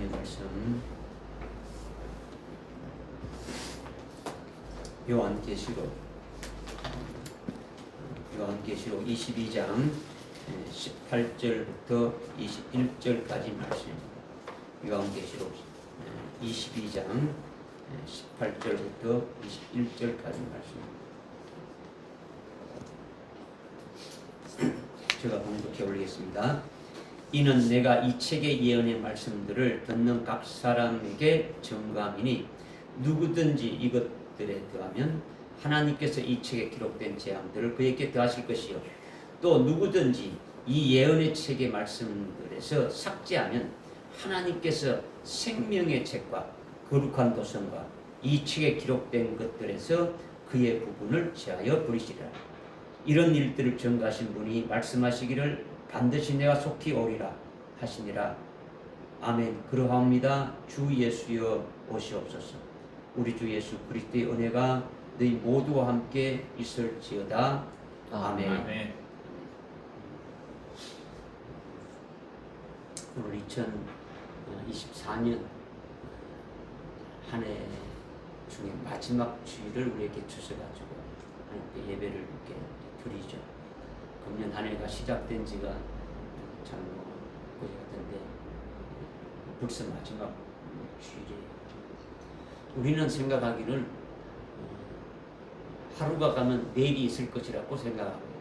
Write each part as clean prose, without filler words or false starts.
하나님의 말씀 요한계시록 22장 18절부터 21절까지 말씀입니다. 요한계시록 22장 18절부터 21절까지 말씀입니다. 제가 봉독해 올리겠습니다. 이는 내가 이 책의 예언의 말씀들을 듣는 각 사람에게 증거함이니 누구든지 이것들에 더하면 하나님께서 이 책에 기록된 재앙들을 그에게 더하실 것이요 또 누구든지 이 예언의 책의 말씀들에서 삭제하면 하나님께서 생명의 책과 거룩한 도성과 이 책에 기록된 것들에서 그의 부분을 제하여 버리시리라. 이런 일들을 증거하신 분이 말씀하시기를 반드시 내가 속히 오리라 하시니라. 아멘. 그러하옵니다. 주 예수여 오시옵소서. 우리 주 예수 그리스도의 은혜가 너희 모두와 함께 있을지어다. 아멘. 아멘. 오늘 2024년 한 해 중에 마지막 주일을 우리에게 주셔가지고 하나님께 예배를 이렇게 드리죠. 금년 한 해가 시작된 지가 참 그지 같은데 벌써 마지막 주일이에요. 우리는 생각하기를 하루가 가면 내일이 있을 것이라고 생각하고 있고,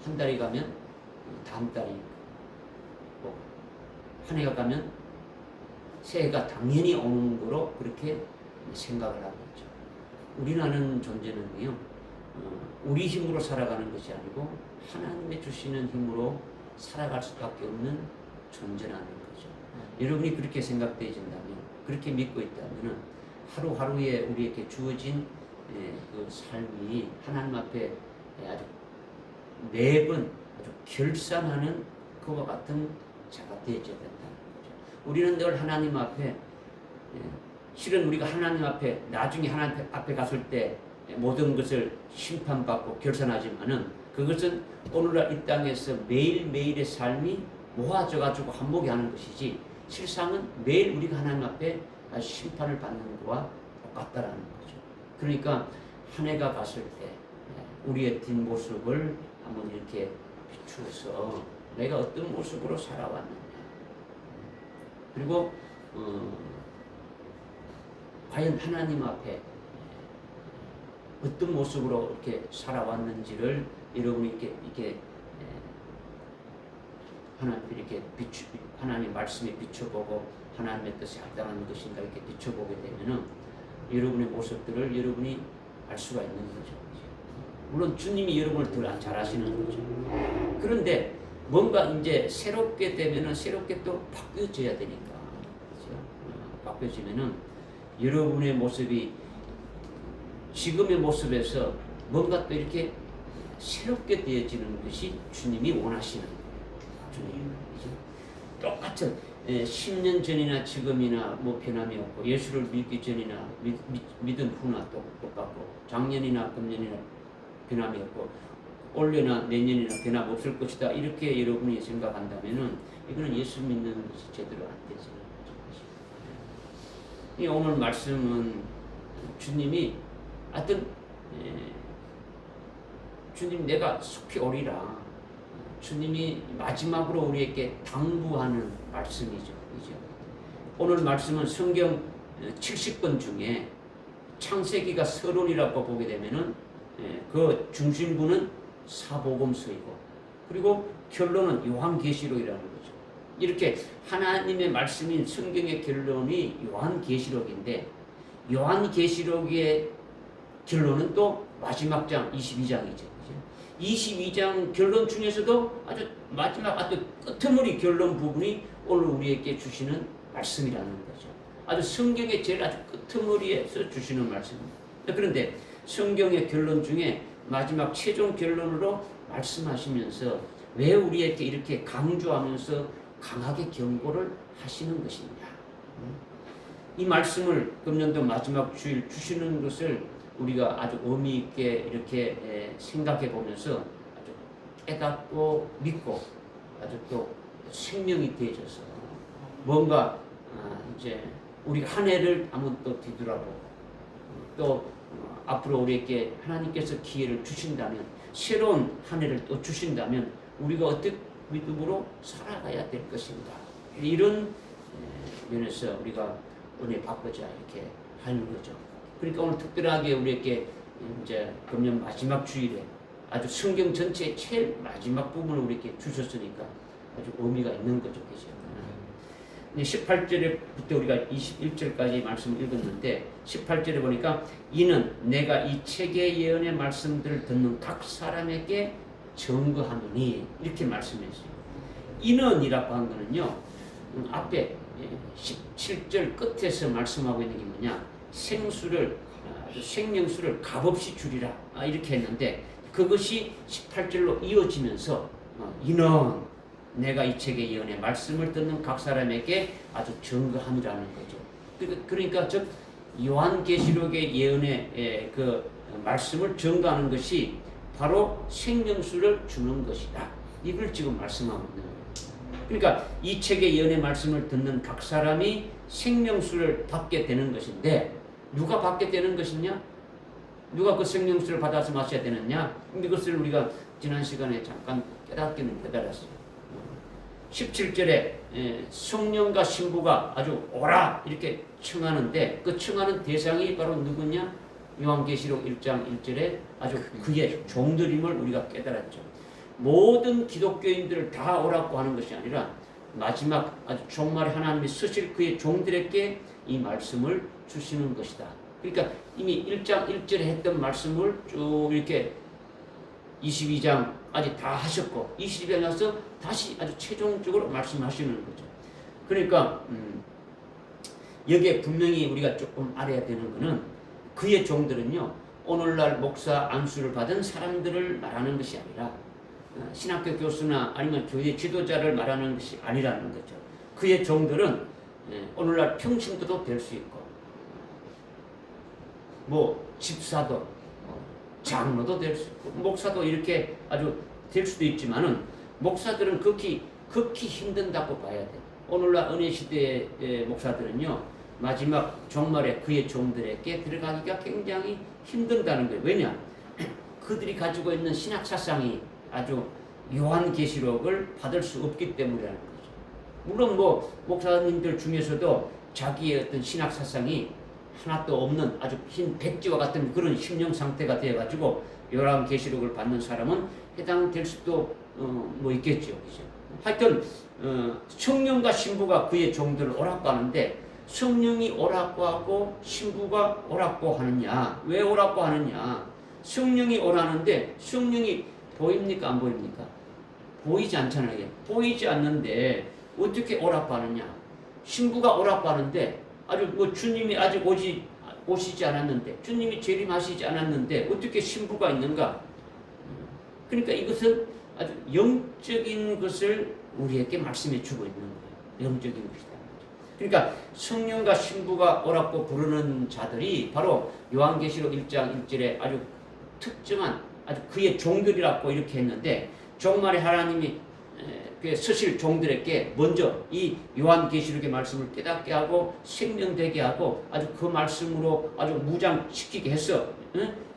한 달이 가면 다음 달이 있고, 한 해가 가면 새해가 당연히 오는 거로 그렇게 생각을 하고 있죠. 우리라는 존재는요, 우리 힘으로 살아가는 것이 아니고 하나님의 주시는 힘으로 살아갈 수밖에 없는 존재라는 거죠. 여러분이 그렇게 생각되신다면, 그렇게 믿고 있다면 하루하루에 우리에게 주어진 그 삶이 하나님 앞에 아주 매번 아주 결산하는 그와 같은 자가 되어야 된다는 거죠. 우리는 늘 하나님 앞에 실은 우리가 하나님 앞에 나중에 하나님 앞에 갔을 때 모든 것을 심판받고 결산하지만은 그것은 오늘날 이 땅에서 매일매일의 삶이 모아져 가지고 한몫이 하는 것이지 실상은 매일 우리가 하나님 앞에 심판을 받는 것과 똑같다라는 거죠. 그러니까 한 해가 갔을 때 우리의 뒷모습을 한번 이렇게 비추어서 내가 어떤 모습으로 살아왔느냐, 그리고 과연 하나님 앞에 어떤 모습으로 이렇게 살아왔는지를 여러분이 이렇게 하나님 말씀에 비춰보고 하나님의 뜻에 합당한 것인가 이렇게 비춰보게 되면은 여러분의 모습들을 여러분이 알 수가 있는 거죠. 물론 주님이 여러분을 더 잘 아시는 거죠. 그런데 뭔가 이제 새롭게 되면은 새롭게 또 바뀌어져야 되니까, 그렇죠? 바뀌어지면은 여러분의 모습이 지금의 모습에서 뭔가 또 이렇게 새롭게 되어지는 것이 주님이 원하시는 거예요. 주님이죠. 똑같은 10년 전이나 지금이나 뭐 변함이 없고, 예수를 믿기 전이나 믿은 후나 똑같고, 작년이나 금년이나 변함이 없고, 올해나 내년이나 변함 없을 것이다, 이렇게 여러분이 생각한다면은 이거는 예수 믿는 것이 제대로 안 되죠. 오늘 말씀은 주님이 하여튼 주님 내가 속히 오리라, 주님이 마지막으로 우리에게 당부하는 말씀이죠. 그죠? 오늘 말씀은 성경 70권 중에 창세기가 서론이라고 보게 되면은 그 중심부는 사복음서이고, 그리고 결론은 요한계시록이라는 거죠. 이렇게 하나님의 말씀인 성경의 결론이 요한계시록인데, 요한계시록의 결론은 또 마지막 장 22장이죠. 22장 결론 중에서도 아주 마지막 아주 끄트머리 결론 부분이 오늘 우리에게 주시는 말씀이라는 거죠. 아주 성경의 제일 아주 끄트머리에서 주시는 말씀입니다. 그런데 성경의 결론 중에 마지막 최종 결론으로 말씀하시면서 왜 우리에게 이렇게 강조하면서 강하게 경고를 하시는 것이냐, 이 말씀을 금년도 마지막 주일 주시는 것을 우리가 아주 의미 있게 이렇게 생각해 보면서 아주 깨닫고 믿고 아주 또 생명이 되어져서 뭔가 이제 우리가 한 해를 한번 또 뒤돌아보고 또 앞으로 우리에게 하나님께서 기회를 주신다면 새로운 한 해를 또 주신다면 우리가 어떻게 믿음으로 살아가야 될 것인가 이런 면에서 우리가 은혜 받고자 이렇게 하는 거죠. 그러니까 오늘 특별하게 우리에게 이제 금년 마지막 주일에 아주 성경 전체의 제일 마지막 부분을 우리에게 주셨으니까 아주 의미가 있는 거죠. 그죠? 18절부터 우리가 21절까지 말씀을 읽었는데 18절에 보니까 이는 내가 이 책의 예언의 말씀들을 듣는 각 사람에게 증거하노니 이렇게 말씀했어요. 이는이라고 한 거는요. 앞에 17절 끝에서 말씀하고 있는 게 뭐냐? 생명수를 값없이 주리라 이렇게 했는데 그것이 18절로 이어지면서 이는 내가 이 책의 예언의 말씀을 듣는 각 사람에게 아주 증거함이라는 거죠. 그러니까 즉 요한계시록의 예언의 그 말씀을 증거하는 것이 바로 생명수를 주는 것이다. 이걸 지금 말씀하고 있는 거예요. 그러니까 이 책의 예언의 말씀을 듣는 각 사람이 생명수를 받게 되는 것인데 누가 받게 되는 것이냐? 누가 그 생명수를 받아서 마셔야 되느냐? 이것을 우리가 지난 시간에 잠깐 깨닫기는 깨달았어요. 17절에 성령과 신부가 아주 오라 이렇게 청하는데 그 청하는 대상이 바로 누구냐? 요한계시록 1장 1절에 아주 그의 종들임을 우리가 깨달았죠. 모든 기독교인들을 다 오라고 하는 것이 아니라 마지막 아주 종말에 하나님이 쓰실 그의 종들에게 이 말씀을 주시는 것이다. 그러니까 이미 1장 1절에 했던 말씀을 쭉 이렇게 22장까지 다 하셨고 22장에 나서 다시 아주 최종적으로 말씀하시는 거죠. 그러니까 여기에 분명히 우리가 조금 알아야 되는 것은 그의 종들은요. 오늘날 목사 안수를 받은 사람들을 말하는 것이 아니라 신학교 교수나 아니면 교회 지도자를 말하는 것이 아니라는 거죠. 그의 종들은 오늘날 평신도도 될 수 있고 뭐 집사도 장로도 될 수 있고 목사도 이렇게 아주 될 수도 있지만은 목사들은 극히 힘든다고 봐야 돼요. 오늘날 은혜 시대의 목사들은요 마지막 종말에 그의 종들에게 들어가기가 굉장히 힘든다는 거예요. 왜냐? 그들이 가지고 있는 신학 사상이 아주 요한계시록을 받을 수 없기 때문이라는 거죠. 물론 뭐 목사님들 중에서도 자기의 어떤 신학 사상이 하나도 없는 아주 흰 백지와 같은 그런 심령 상태가 되어가지고 요한계시록을 받는 사람은 해당될 수도 뭐 있겠죠. 그죠? 하여튼 성령과 신부가 그의 종들을 오라고 하는데 성령이 오라고 하고 신부가 오라고 하느냐? 왜 오라고 하느냐? 성령이 오라는데 성령이 보입니까? 안 보입니까? 보이지 않잖아요. 보이지 않는데 어떻게 오라고 하느냐? 신부가 오라고 하는데 아주 뭐 주님이 아직 오시지 않았는데 주님이 재림하시지 않았는데 어떻게 신부가 있는가? 그러니까 이것은 아주 영적인 것을 우리에게 말씀해 주고 있는 거예요. 영적인 것이다. 그러니까 성령과 신부가 오라고 부르는 자들이 바로 요한계시록 1장 1절에 아주 특정한 아주 그의 종들이라고 이렇게 했는데 종말에 하나님이 서실 종들에게 먼저 이 요한계시록의 말씀을 깨닫게 하고 생명되게 하고 아주 그 말씀으로 아주 무장시키게 했어.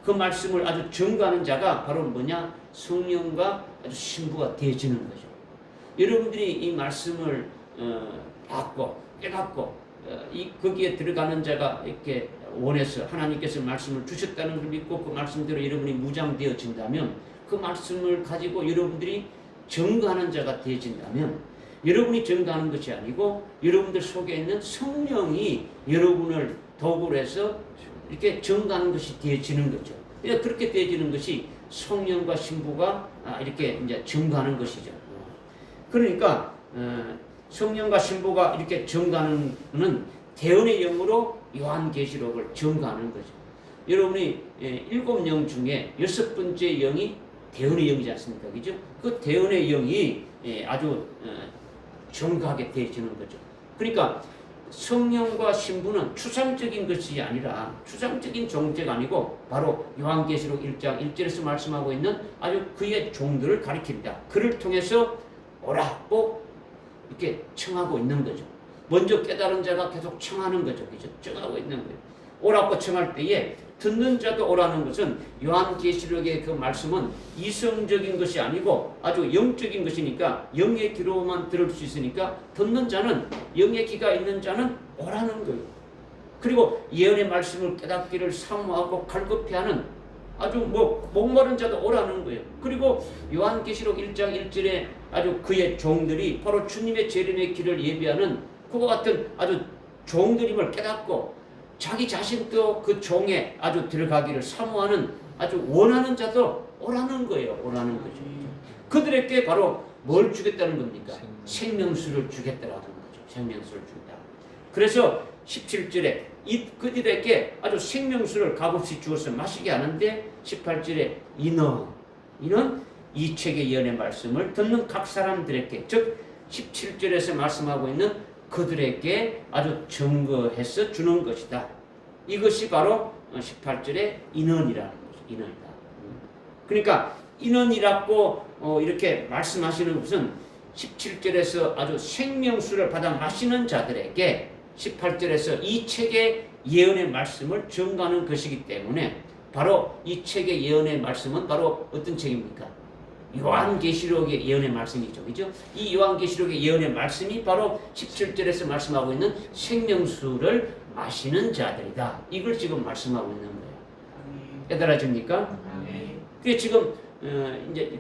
그 말씀을 아주 증거하는 자가 바로 뭐냐? 성령과 아주 신부가 되어지는 거죠. 여러분들이 이 말씀을 받고 깨닫고 거기에 들어가는 자가 이렇게 원해서 하나님께서 말씀을 주셨다는 걸 믿고 그 말씀대로 여러분이 무장되어진다면 그 말씀을 가지고 여러분들이 증거하는 자가 되어진다면 여러분이 증거하는 것이 아니고 여러분들 속에 있는 성령이 여러분을 도구로 해서 이렇게 증거하는 것이 되어지는 거죠. 그러니까 그렇게 되어지는 것이 성령과 신부가 이렇게 이제 증거하는 것이죠. 그러니까 성령과 신부가 이렇게 증거하는 것은 대언의 영으로 요한계시록을 증거하는 거죠. 여러분이 7영 중에 6번째 영이 대언의 영이지 않습니까? 그죠? 그 대언의 영이 아주 증거하게 되어지는 거죠. 그러니까 성령과 신부는 추상적인 것이 아니라 추상적인 존재가 아니고 바로 요한계시록 1장 1절에서 말씀하고 있는 아주 그의 종들을 가리킵니다. 그를 통해서 오라고 이렇게 청하고 있는 거죠. 먼저 깨달은 자가 계속 청하는 거죠. 그죠? 청하고 있는 거예요. 오라고 청할 때에 듣는 자도 오라는 것은 요한계시록의 그 말씀은 이성적인 것이 아니고 아주 영적인 것이니까 영의 귀로만 들을 수 있으니까 듣는 자는 영의 귀가 있는 자는 오라는 거예요. 그리고 예언의 말씀을 깨닫기를 사모하고 갈급해하는 아주 목마른 자도 오라는 거예요. 그리고 요한계시록 1장 1절에 아주 그의 종들이 바로 주님의 재림의 길을 예비하는 그와 같은 아주 종들임을 깨닫고 자기 자신도 그 종에 아주 들어가기를 사모하는 아주 원하는 자도 오라는 거예요. 오라는 거죠. 그들에게 바로 뭘 주겠다는 겁니까? 생명수를 주겠다라는 거죠. 생명수를 준다. 그래서 17절에 그들에게 아주 생명수를 값없이 주어서 마시게 하는데 18절에 이는 이 책의 예언의 말씀을 듣는 각 사람들에게 즉 17절에서 말씀하고 있는 그들에게 아주 증거해서 주는 것이다. 이것이 바로 18절의 인원이라는 거죠. 인원이다. 그러니까 인원이라고 이렇게 말씀하시는 것은 17절에서 아주 생명수를 받아 마시는 자들에게 18절에서 이 책의 예언의 말씀을 증거하는 것이기 때문에 바로 이 책의 예언의 말씀은 바로 어떤 책입니까? 요한계시록의 예언의 말씀이죠. 그죠? 이 요한계시록의 예언의 말씀이 바로 17절에서 말씀하고 있는 생명수를 마시는 자들이다. 이걸 지금 말씀하고 있는 거예요. 깨달아집니까? 그게 지금 이제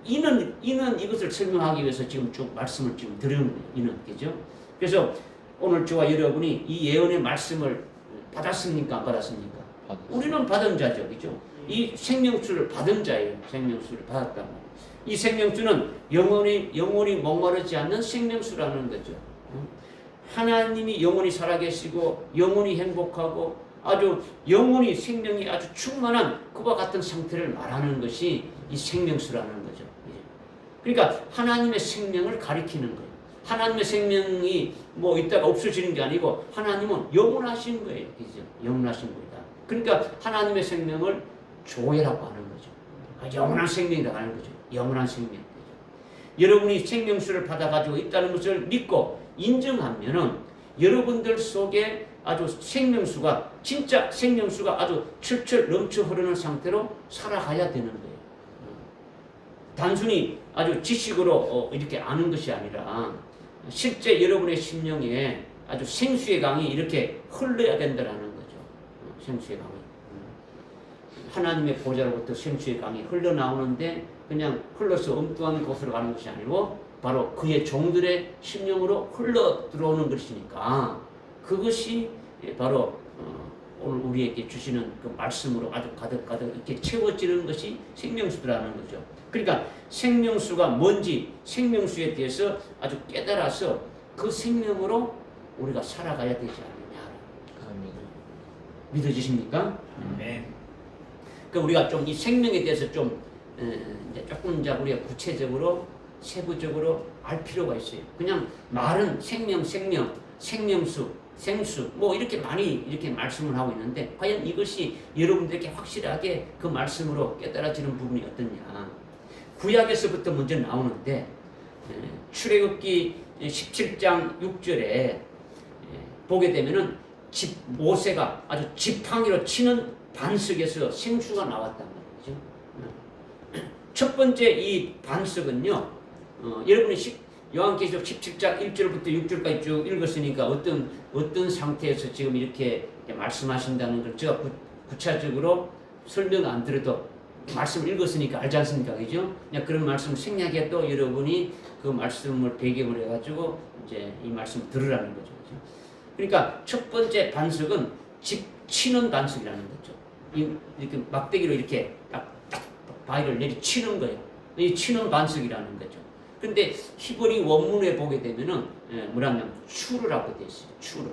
이는 이것을 설명하기 위해서 지금 쭉 말씀을 지금 드리는 이는 그죠? 그래서 오늘 저와 여러분이 이 예언의 말씀을 받았습니까? 안 받았습니까? 우리는 받은 자죠. 그죠? 이 생명수를 받은 자예요. 생명수를 받았단 말이에요. 이 생명수는 영원히 목마르지 않는 생명수라는 거죠. 하나님이 영원히 살아계시고 영원히 행복하고 아주 영원히 생명이 아주 충만한 그와 같은 상태를 말하는 것이 이 생명수라는 거죠. 그러니까 하나님의 생명을 가리키는 거예요. 하나님의 생명이 이따가 없어지는 게 아니고 하나님은 영원하신 거예요. 그죠? 영원하신 거다. 그러니까 하나님의 생명을 조회라고 하는 거죠. 영원한 생명이라고 하는 거죠. 영원한 생명. 여러분이 생명수를 받아가지고 있다는 것을 믿고 인정하면은 여러분들 속에 아주 생명수가 진짜 생명수가 아주 철철 넘쳐 흐르는 상태로 살아가야 되는 거예요. 단순히 아주 지식으로 이렇게 아는 것이 아니라 실제 여러분의 심령에 아주 생수의 강이 이렇게 흘러야 된다는 거죠. 생수의 강이. 하나님의 보좌로부터 생수의 강이 흘러나오는데 그냥 흘러서 엉뚱한 곳으로 가는 것이 아니고 바로 그의 종들의 심령으로 흘러 들어오는 것이니까 그것이 바로 오늘 우리에게 주시는 그 말씀으로 아주 가득가득 이렇게 채워지는 것이 생명수라는 거죠. 그러니까 생명수가 뭔지 생명수에 대해서 아주 깨달아서 그 생명으로 우리가 살아가야 되지 않느냐. 믿어지십니까? 네. 그러니까 우리가 좀 이 생명에 대해서 좀 이제 조금 이제 우리가 구체적으로 세부적으로 알 필요가 있어요. 그냥 말은 생명수, 생수 이렇게 많이 이렇게 말씀을 하고 있는데 과연 이것이 여러분들에게 확실하게 그 말씀으로 깨달아지는 부분이 어떠냐? 구약에서부터 먼저 나오는데 출애굽기 17장 6절에 보게 되면은 모세가 아주 지팡이로 치는 반석에서 생수가 나왔단 말이죠. 첫 번째 이 반석은요, 여러분이 요한계시록 17장 1절부터 6절까지 쭉 읽었으니까 어떤 상태에서 지금 이렇게 말씀하신다는 걸 제가 구체적으로 설명 안 드려도 말씀을 읽었으니까 알지 않습니까? 그죠? 그냥 그런 말씀을 생략해 또 여러분이 그 말씀을 배경으로 해가지고 이제 이 말씀을 들으라는 거죠. 그죠? 그러니까 첫 번째 반석은 집 치는 반석이라는 거죠. 이렇게 막대기로 이렇게 딱 바위를 내리치는 거예요. 이 치는 반석이라는 거죠. 근데 히브리 원문에 보게 되면은 뭐냐면 추르라고 되어 있어요. 추르.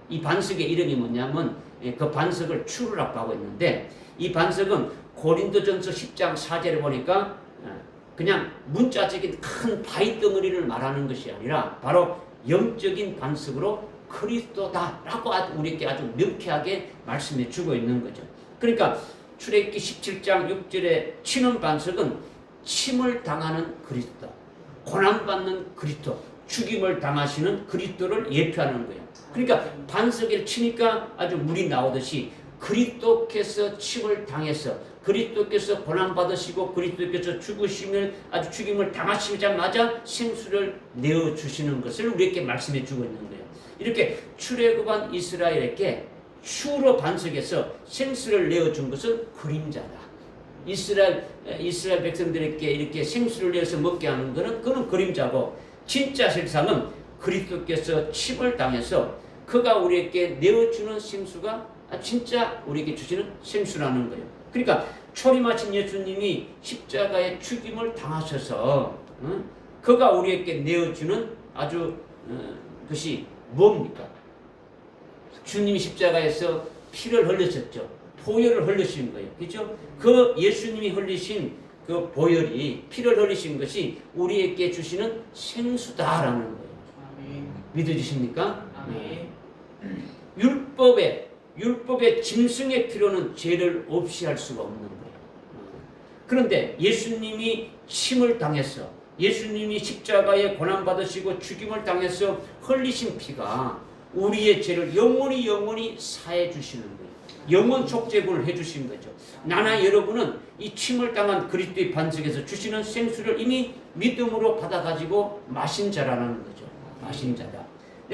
이 반석의 이름이 뭐냐면 그 반석을 추르라고 하고 있는데 이 반석은 고린도전서 10장 4절에 보니까 그냥 문자적인 큰 바위 덩어리를 말하는 것이 아니라 바로 영적인 반석으로 그리스도다라고 우리에게 아주 명쾌하게 말씀해 주고 있는 거죠. 그러니까 출애굽기 17장 6절에 치는 반석은 침을 당하는 그리스도, 고난받는 그리스도, 죽임을 당하시는 그리스도를 예표하는 거예요. 그러니까 반석에 치니까 아주 물이 나오듯이 그리스도께서 침을 당해서 그리스도께서 고난 받으시고 그리스도께서 죽임을 당하시자마자 생수를 내어 주시는 것을 우리에게 말씀해 주고 있는 거예요. 이렇게 출애굽한 이스라엘에게 추로 반석에서 생수를 내어 준 것은 그림자다. 이스라엘 백성들에게 이렇게 생수를 내어서 먹게 하는 것은 그는 그림자고, 진짜 실상은 그리스도께서 침을 당해서 그가 우리에게 내어주는 생수가 진짜 우리에게 주시는 생수라는 거예요. 그러니까 초림하신 예수님이 십자가의 죽임을 당하셔서 그가 우리에게 내어주는 아주 것이 뭡니까? 주님이 십자가에서 피를 흘리셨죠. 보혈을 흘리신 거예요. 그렇죠? 그 예수님이 흘리신 그 보혈이, 피를 흘리신 것이 우리에게 주시는 생수다라는 거예요. 아멘. 믿어지십니까? 아멘. 율법의 짐승의 피로는 죄를 없이 할 수가 없는 거예요. 그런데 예수님이 침을 당해서, 예수님이 십자가에 고난받으시고 죽임을 당해서 흘리신 피가 우리의 죄를 영원히 사해 주시는 거예요. 영원 속죄를 해주신 거죠. 나나 여러분은 이 침을 당한 그리스도의 반석에서 주시는 생수를 이미 믿음으로 받아가지고 마신 자라는 거죠. 마신 자다.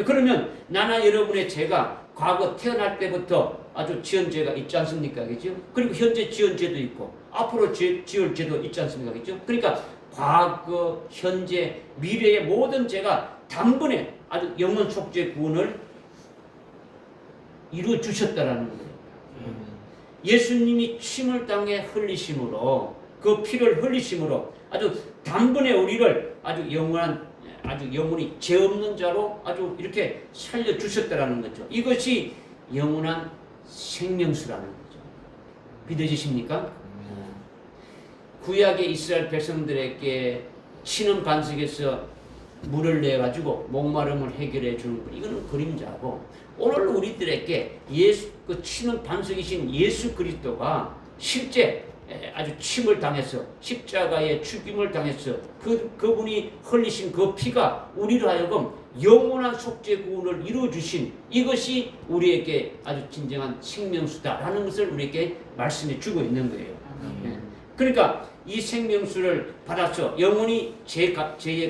그러면 나나 여러분의 죄가 과거 태어날 때부터 아주 지은 죄가 있지 않습니까? 그죠? 그리고 현재 지은 죄도 있고 앞으로 지을 죄도 있지 않습니까? 그죠? 그러니까 과거, 현재, 미래의 모든 죄가 단번에 아주 영원 속죄 구원을 이루어 주셨다라는 거예요. 예수님이 침을 당해 흘리심으로, 그 피를 흘리심으로 아주 단번에 우리를 아주 영원히 죄 없는 자로 아주 이렇게 살려 주셨다라는 거죠. 이것이 영원한 생명수라는 거죠. 믿어지십니까? 구약의 이스라엘 백성들에게 치는 반석에서 물을 내 가지고 목마름을 해결해 주는 것, 이거는 그림자고, 오늘 우리들에게 그 치는 반석이신 예수 그리스도가 실제 아주 침을 당해서 십자가에 죽임을 당해서 그분이 흘리신 그 피가 우리로 하여금 영원한 속죄 구원을 이루어 주신, 이것이 우리에게 아주 진정한 생명수다라는 것을 우리에게 말씀해 주고 있는 거예요. 그러니까 이 생명수를 받아서 영원히 죄의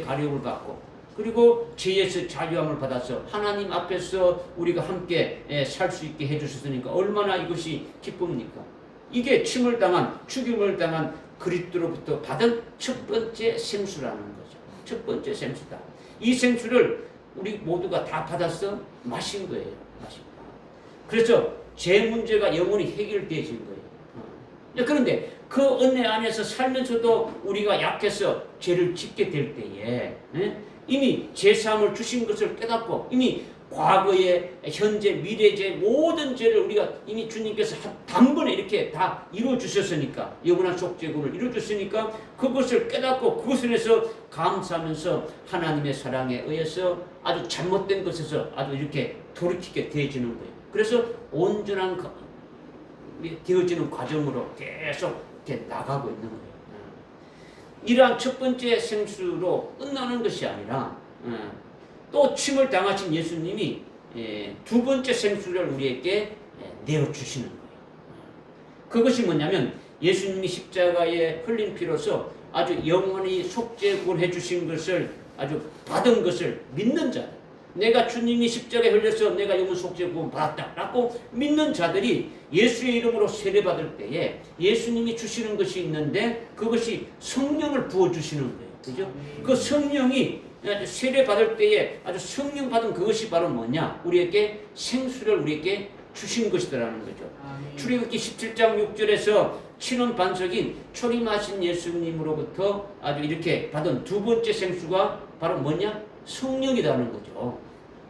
가려움을 받고, 그리고 죄에서 자유함을 받아서 하나님 앞에서 우리가 함께 살 수 있게 해주셨으니까 얼마나 이것이 기쁩니까? 이게 침을 당한, 죽임을 당한 그리스도로부터 받은 첫 번째 생수라는 거죠. 첫 번째 생수다. 이 생수를 우리 모두가 다 받아서 마신 거예요. 그래서 죄 문제가 영원히 해결되어진 거예요. 그런데 그 은혜 안에서 살면서도 우리가 약해서 죄를 짓게 될 때에 이미 죄사함을 주신 것을 깨닫고, 이미 과거의, 현재, 미래의 모든 죄를 우리가 이미 주님께서 단번에 이렇게 다 이루어 주셨으니까, 영원한 속죄구를 이루어 주시니까 그것을 깨닫고 그것을 위해서 감사하면서 하나님의 사랑에 의해서 아주 잘못된 것에서 아주 이렇게 돌이키게 되어지는 거예요. 그래서 온전한 되어지는 과정으로 계속 이렇게 나가고 있는 거예요. 이러한 첫 번째 생수로 끝나는 것이 아니라 또 침을 당하신 예수님이 두 번째 생수를 우리에게 내어주시는 거예요. 그것이 뭐냐면 예수님이 십자가에 흘린 피로서 아주 영원히 속죄구원해 주신 것을 아주 받은 것을 믿는 자, 내가 주님이 십자가에 흘려서 내가 영원 속죄구원 받았다라고 믿는 자들이 예수의 이름으로 세례받을 때에 예수님이 주시는 것이 있는데 그것이 성령을 부어주시는 거예요. 그죠? 그 성령이 세례받을 때에 아주 성령 받은 그것이 바로 뭐냐? 우리에게 생수를 우리에게 주신 것이라는 거죠. 출애굽기 17장 6절에서 치는 반석인 초림하신 예수님으로부터 아주 이렇게 받은 두 번째 생수가 바로 뭐냐? 성령이라는 거죠.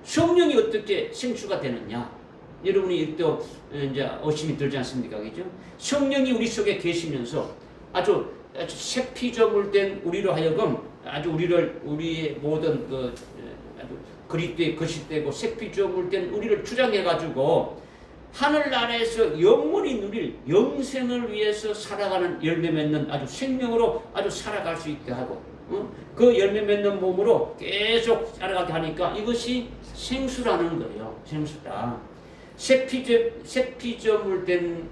성령이 어떻게 생수가 되느냐? 여러분이 또 이제 의심이 들지 않습니까? 그죠? 성령이 우리 속에 계시면서 아주 새피저물된 우리로 하여금 아주 우리의 모든 아주 그리스도의 것이 되고 새피저물된 우리를 주장해가지고 하늘나라에서 영원히 누릴 영생을 위해서 살아가는 열매 맺는 아주 생명으로 아주 살아갈 수 있게 하고, 그 열매 맺는 몸으로 계속 자라가게 하니까 이것이 생수라는 거예요. 생수다. 세피조물 된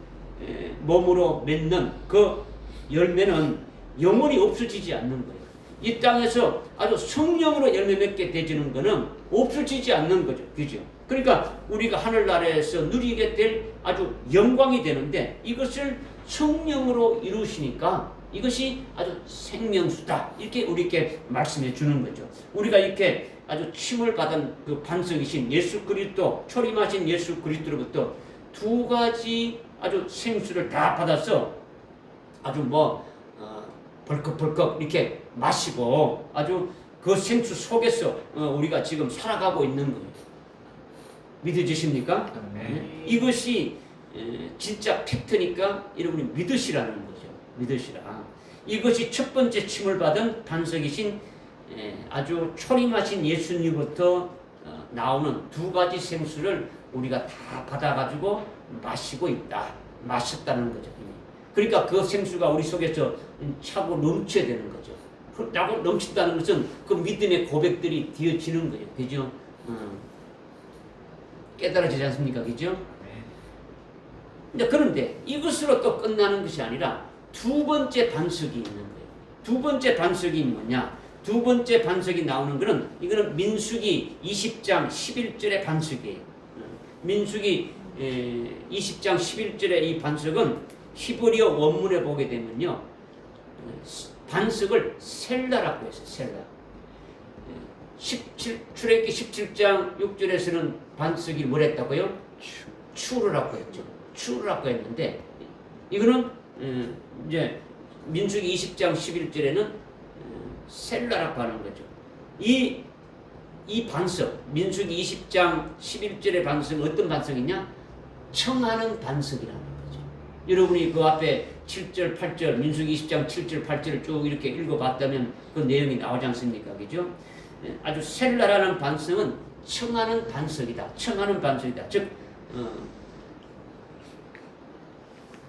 몸으로 맺는 그 열매는 영원히 없어지지 않는 거예요. 이 땅에서 아주 성령으로 열매 맺게 되지는 것은 없어지지 않는 거죠. 그죠? 그러니까 우리가 하늘나라에서 누리게 될 아주 영광이 되는데 이것을 성령으로 이루시니까 이것이 아주 생명수다. 이렇게 우리에게 말씀해 주는 거죠. 우리가 이렇게 아주 침을 받은 그 반석이신 예수 그리스도, 초림하신 예수 그리스도로부터 두 가지 아주 생수를 다 받아서 아주 벌컥벌컥 이렇게 마시고 아주 그 생수 속에서 우리가 지금 살아가고 있는 거예요. 믿어지십니까? 네. 이것이 진짜 팩트니까 여러분이 믿으시라는 거죠. 믿으시라. 이것이 첫 번째 침을 받은 반석이신 아주 초림하신 예수님부터 나오는 두 가지 생수를 우리가 다 받아가지고 마시고 있다. 마셨다는 거죠. 그러니까 그 생수가 우리 속에서 차고 넘쳐야 되는 거죠. 차고 넘친다는 것은 그 믿음의 고백들이 되어지는 거예요. 그죠? 깨달아지지 않습니까? 그죠? 그런데 이것으로 또 끝나는 것이 아니라 두 번째 반석이 있는 거예요. 두 번째 반석이 뭐냐? 두 번째 반석이 나오는 것은 이거는 민수기 20장 11절의 반석이에요. 민수기 20장 11절의 이 반석은 히브리어 원문에 보게 되면요. 반석을 셀라라고 했어요. 셀라. 출애굽기 17장 6절에서는 반석이 뭐랬다고요? 추르라고 했죠. 추르라고 했는데 이거는 이제 민수기 20장 11절에는 셀라라고 하는 거죠. 이 반석, 민수기 20장 11절의 반석은 어떤 반석이냐? 청하는 반석이라는 거죠. 여러분이 그 앞에 7절, 8절, 민수기 20장 7절, 8절을 쭉 이렇게 읽어봤다면 그 내용이 나오지 않습니까? 그죠? 아주 셀라라는 반석은 청하는 반석이다. 청하는 반석이다. 즉,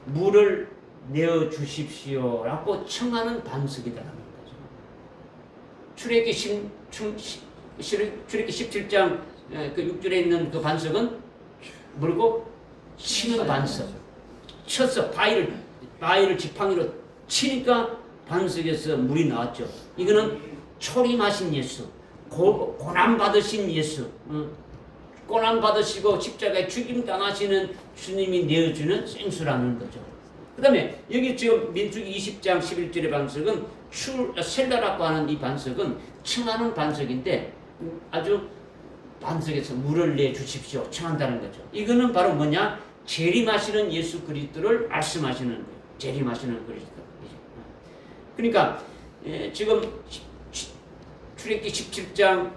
물을 내어 주십시오라고 청하는 반석이다라는 거죠. 출애굽기 17장 그 6절에 있는 그 반석은 뭐고? 치는 반석. 쳐서 바위를 지팡이로 치니까 반석에서 물이 나왔죠. 이거는 초림하신 예수, 고난 받으신 예수, 고난 받으시고 십자가에 죽임 당하시는 주님이 내어주는 생수라는 거죠. 그 다음에 여기 지금 민수기 20장 11절의 반석은 셀라라고 하는 이 반석은 청하는 반석인데 아주 반석에서 물을 내주십시오. 청한다는 거죠. 이거는 바로 뭐냐? 재림하시는 예수 그리스도를 말씀하시는 거예요. 재림하시는 그리스도. 그러니까 지금 출애굽기 17장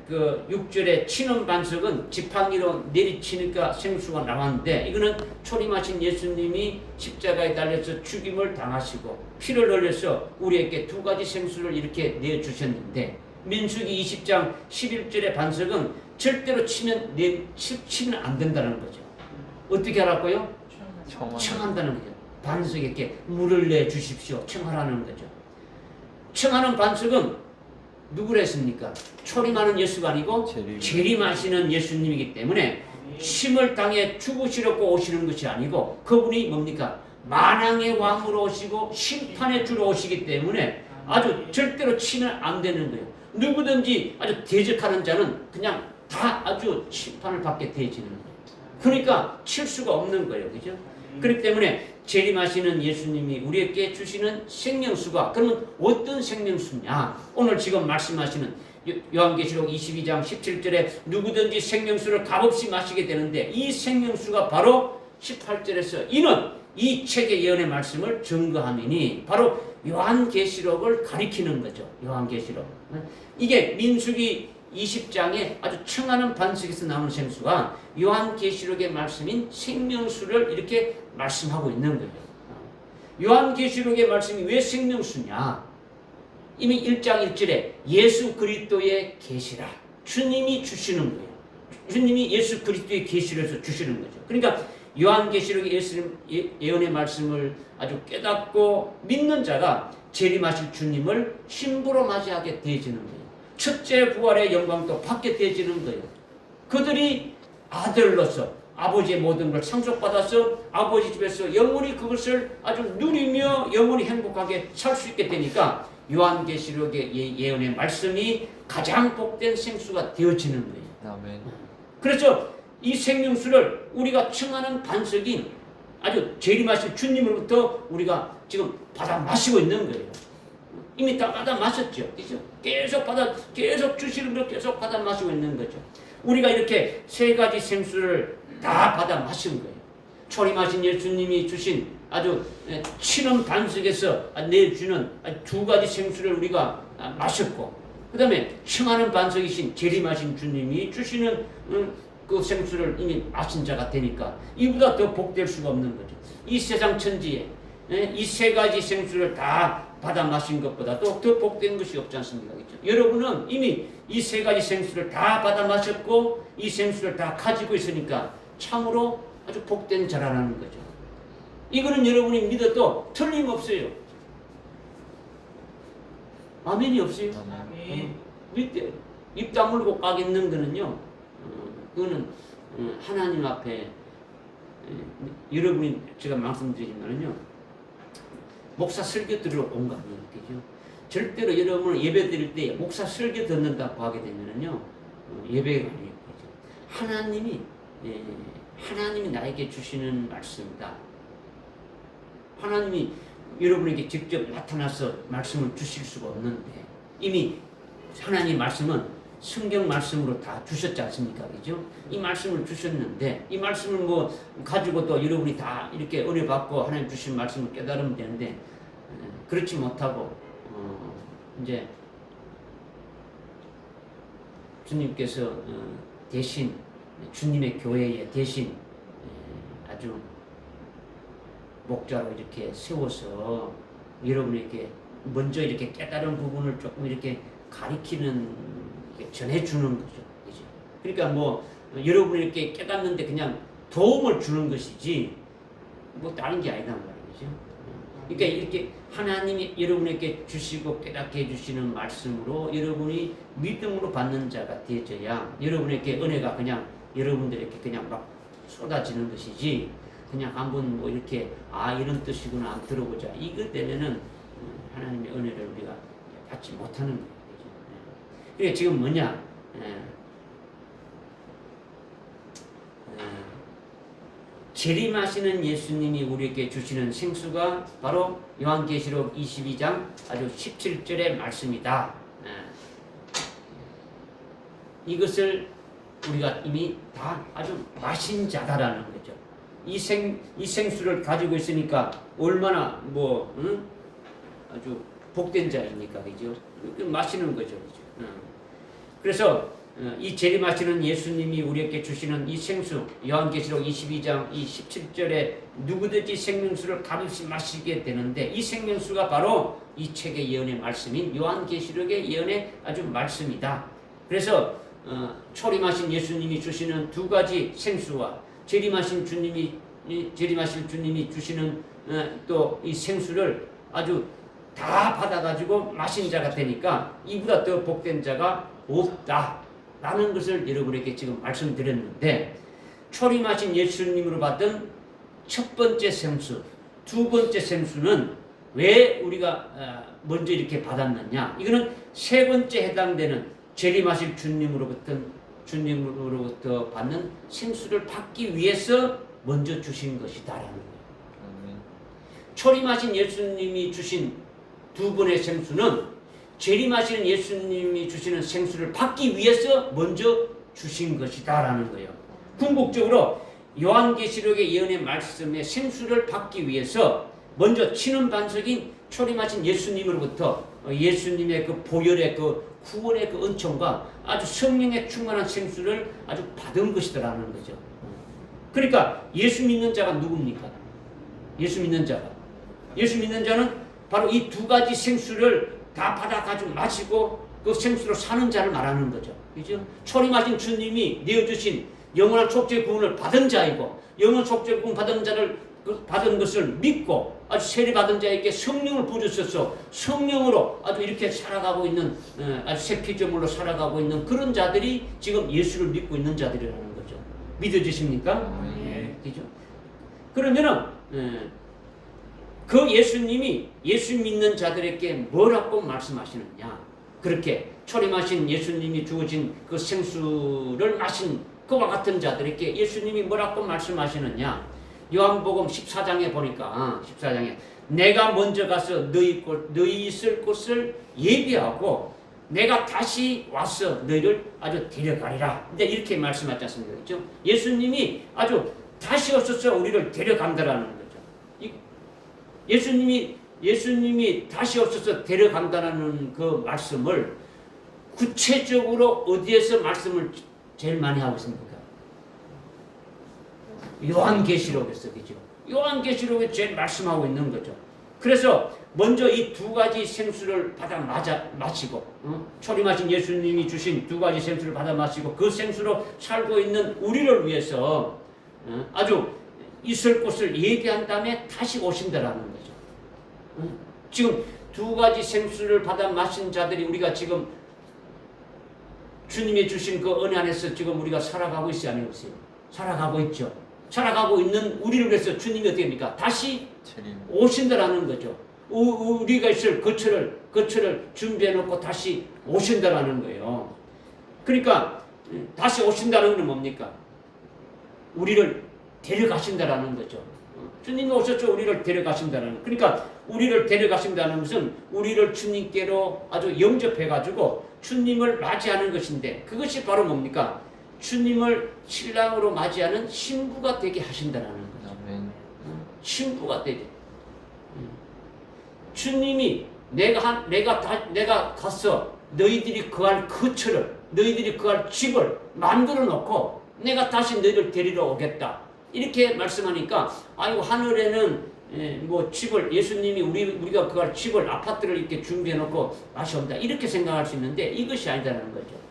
그 6절에 치는 반석은 지팡이로 내리치니까 생수가 나왔는데 이거는 초림하신 예수님이 십자가에 달려서 죽임을 당하시고 피를 흘려서 우리에게 두 가지 생수를 이렇게 내주셨는데 민수기 20장 11절의 반석은 절대로 치면 안 된다는 거죠. 어떻게 하라고요? 청한다는 거죠. 반석에게 물을 내주십시오. 청하라는 거죠. 청하는 반석은 누구를 했습니까? 초림하는 예수가 아니고 재림하시는 예수님이기 때문에 침을 당해 죽으시려고 오시는 것이 아니고 그분이 뭡니까? 만왕의 왕으로 오시고 심판의 주로 오시기 때문에 아주 절대로 치면 안 되는 거예요. 누구든지 아주 대적하는 자는 그냥 다 아주 심판을 받게 되어지는 거예요. 그러니까 칠 수가 없는 거예요. 그죠? 그렇기 때문에 재림하시는 예수님이 우리에게 주시는 생명수가 그러면 어떤 생명수냐? 오늘 지금 말씀하시는 요한계시록 22장 17절에 누구든지 생명수를 값없이 마시게 되는데 이 생명수가 바로 18절에서 이는 이 책의 예언의 말씀을 증거함이니 바로 요한계시록을 가리키는 거죠. 요한계시록. 이게 민수기 20장에 아주 청하는 반석에서 나오는 생수가 요한계시록의 말씀인 생명수를 이렇게 말씀하고 있는 거예요. 요한계시록의 말씀이 왜 생명수냐? 이미 1장 1절에 예수 그리스도의 계시라. 주님이 주시는 거예요. 주님이 예수 그리스도의 계시를 해서 주시는 거죠. 그러니까 요한계시록 예수님 예언의 말씀을 아주 깨닫고 믿는 자가 재림하실 주님을 신부로 맞이하게 되어지는 거예요. 첫째 부활의 영광도 받게 되어지는 거예요. 그들이 아들로서 아버지의 모든 걸 상속받아서 아버지 집에서 영원히 그것을 아주 누리며 영원히 행복하게 살 수 있게 되니까 요한계시록의 예언의 말씀이 가장 복된 생수가 되어지는 거예요. 아멘. 그래서 이 생명수를 우리가 청하는 반석인 아주 재림하실 주님으로부터 우리가 지금 받아 마시고 있는 거예요. 이미 다 받아 마셨죠. 그죠? 계속 주시는 걸 계속 받아 마시고 있는 거죠. 우리가 이렇게 세 가지 생수를 다 받아 마신 거예요. 초림하신 예수님이 주신 아주 친한 반석에서 내주는 두 가지 생수를 우리가 마셨고, 그 다음에 청하는 반석이신 재림하신 주님이 주시는 그 생수를 이미 마신 자가 되니까 이보다 더 복될 수가 없는 거죠. 이 세상 천지에 이 세 가지 생수를 다 받아 마신 것보다도 더 복된 것이 없지 않습니까? 그렇죠? 여러분은 이미 이 세 가지 생수를 다 받아 마셨고 이 생수를 다 가지고 있으니까 참으로 아주 복된 자라는 거죠. 이거는 여러분이 믿어도 틀림없어요. 아멘이 없어요? 아멘. 믿대 입 다물고 까겠는 거는요. 그거는 하나님 앞에 여러분이 제가 말씀드리지만요. 목사 설교 들으러 온 거 아니에요. 그죠? 절대로 여러분을 예배 드릴 때 목사 설교 듣는다고 하게 되면은요. 예배가 아니에요. 그죠? 하나님이 나에게 주시는 말씀이다. 하나님이 여러분에게 직접 나타나서 말씀을 주실 수가 없는데 이미 하나님 말씀은 성경 말씀으로 다 주셨지 않습니까? 그죠? 이 말씀을 주셨는데 이 말씀을 뭐 가지고 또 여러분이 다 이렇게 은혜 받고 하나님 주신 말씀을 깨달으면 되는데 그렇지 못하고 이제 주님께서 대신 주님의 교회에 대신 아주 목자로 이렇게 세워서 여러분에게 먼저 이렇게 깨달은 부분을 조금 이렇게 가리키는, 전해주는 거죠. 그죠? 그러니까 뭐 여러분이 이렇게 깨닫는데 그냥 도움을 주는 것이지 뭐 다른 게 아니란 말이죠. 그러니까 이렇게 하나님이 여러분에게 주시고 깨닫게 해주시는 말씀으로 여러분이 믿음으로 받는 자가 되어져야 여러분에게 은혜가 그냥 여러분들에게 그냥 막 쏟아지는 것이지 그냥 한번 뭐 이렇게 이런 뜻이구나 한번 들어보자 이것 때문에는 하나님의 은혜를 우리가 받지 못하는 거예요. 그러니까 지금 뭐냐 재림하시는 예수님이 우리에게 주시는 생수가 바로 요한계시록 22장 아주 17절의 말씀이다. 이것을 우리가 이미 다 아주 마신 자다라는 거죠. 이 생수를 가지고 있으니까 얼마나 아주 복된 자입니까, 그죠? 마시는 거죠, 그죠? 그래서 이 재림하시는 예수님이 우리에게 주시는 이 생수, 요한계시록 22장 이 17절에 누구든지 생명수를 값없이 마시게 되는데 이 생명수가 바로 이 책의 예언의 말씀인 요한계시록의 예언의 아주 말씀이다. 그래서 초림하신 예수님이 주시는 두 가지 생수와 재림하실 주님이 주시는 또 이 생수를 아주 다 받아가지고 마신 자가 되니까 이보다 더 복된 자가 없다라는 것을 여러분에게 지금 말씀드렸는데 초림하신 예수님으로 받은 첫 번째 생수, 두 번째 생수는 왜 우리가 먼저 이렇게 받았느냐? 이거는 세 번째 해당되는 재림하실 주님으로부터 받는 생수를 받기 위해서 먼저 주신 것이다라는 거예요. 초림하신 예수님이 주신 두 번의 생수는 재림하시는 예수님이 주시는 생수를 받기 위해서 먼저 주신 것이다라는 거예요. 궁극적으로 요한계시록의 예언의 말씀의 생수를 받기 위해서 먼저 친은 반석인 초림하신 예수님으로부터 예수님의 그 보혈의 그 구원의 그 은총과 아주 성령의 충만한 생수를 아주 받은 것이더라는 거죠. 그러니까 예수 믿는 자가 누굽니까? 예수 믿는 자는 바로 이 두 가지 생수를 다 받아가지고 마시고 그 생수로 사는 자를 말하는 거죠. 그죠? 초림하신 주님이 내어주신 영원한 속죄 구원을 받은 자이고 영원한 속죄 구원 받은 것을 믿고 아주 세례 받은 자에게 성령을 부어주셔서 성령으로 아주 이렇게 살아가고 있는 아주 새 피조물로 살아가고 있는 그런 자들이 지금 예수를 믿고 있는 자들이라는 거죠. 믿어지십니까? 네. 그죠? 그러면은 그 예수님이 예수 믿는 자들에게 뭐라고 말씀하시느냐? 그렇게 초림하신 예수님이 주어진 그 생수를 마신 그와 같은 자들에게 예수님이 뭐라고 말씀하시느냐? 요한복음 14장에 보니까 14장에 내가 먼저 가서 너희 있을 곳을 예비하고 내가 다시 와서 너희를 아주 데려가리라. 근데 이렇게 말씀하지 않습니까? 그렇죠? 예수님이 아주 다시 오셔서 우리를 데려간다라는 거죠. 예수님이 다시 오셔서 데려간다는 그 말씀을 구체적으로 어디에서 말씀을 제일 많이 하고 있습니까? 요한계시록에서, 그죠? 요한계시록에 제일 말씀하고 있는 거죠. 그래서 먼저 이 두 가지 생수를 받아 마시고, 초림하신 예수님이 주신 두 가지 생수를 받아 마시고, 그 생수로 살고 있는 우리를 위해서 아주 있을 곳을 예비한 다음에 다시 오신다라는 거죠. 지금 두 가지 생수를 받아 마신 자들이 우리가 지금 주님이 주신 그 은혜 안에서 지금 우리가 살아가고 있어요, 아니겠어요? 살아가고 있죠. 살아가고 있는 우리를 위해서 주님이 어떻게 합니까? 다시 오신다라는 거죠. 우리가 있을 거처를 준비해 놓고 다시 오신다라는 거예요. 그러니까 다시 오신다는 건 뭡니까? 우리를 데려가신다라는 거죠. 주님이 오셨죠. 우리를 데려가신다는 거. 그러니까 우리를 데려가신다는 것은 우리를 주님께로 아주 영접해가지고 주님을 맞이하는 것인데 그것이 바로 뭡니까? 주님을 신랑으로 맞이하는 신부가 되게 하신다는 거죠. 신부가 되게. 주님이 내가 가서 너희들이 거할 거처를, 너희들이 거할 집을 만들어 놓고 내가 다시 너희를 데리러 오겠다. 이렇게 말씀하니까 아이고 하늘에는 뭐 집을 예수님이 우리가 거할 집을 아파트를 이렇게 준비해 놓고 다시 온다. 이렇게 생각할 수 있는데 이것이 아니다라는 거죠.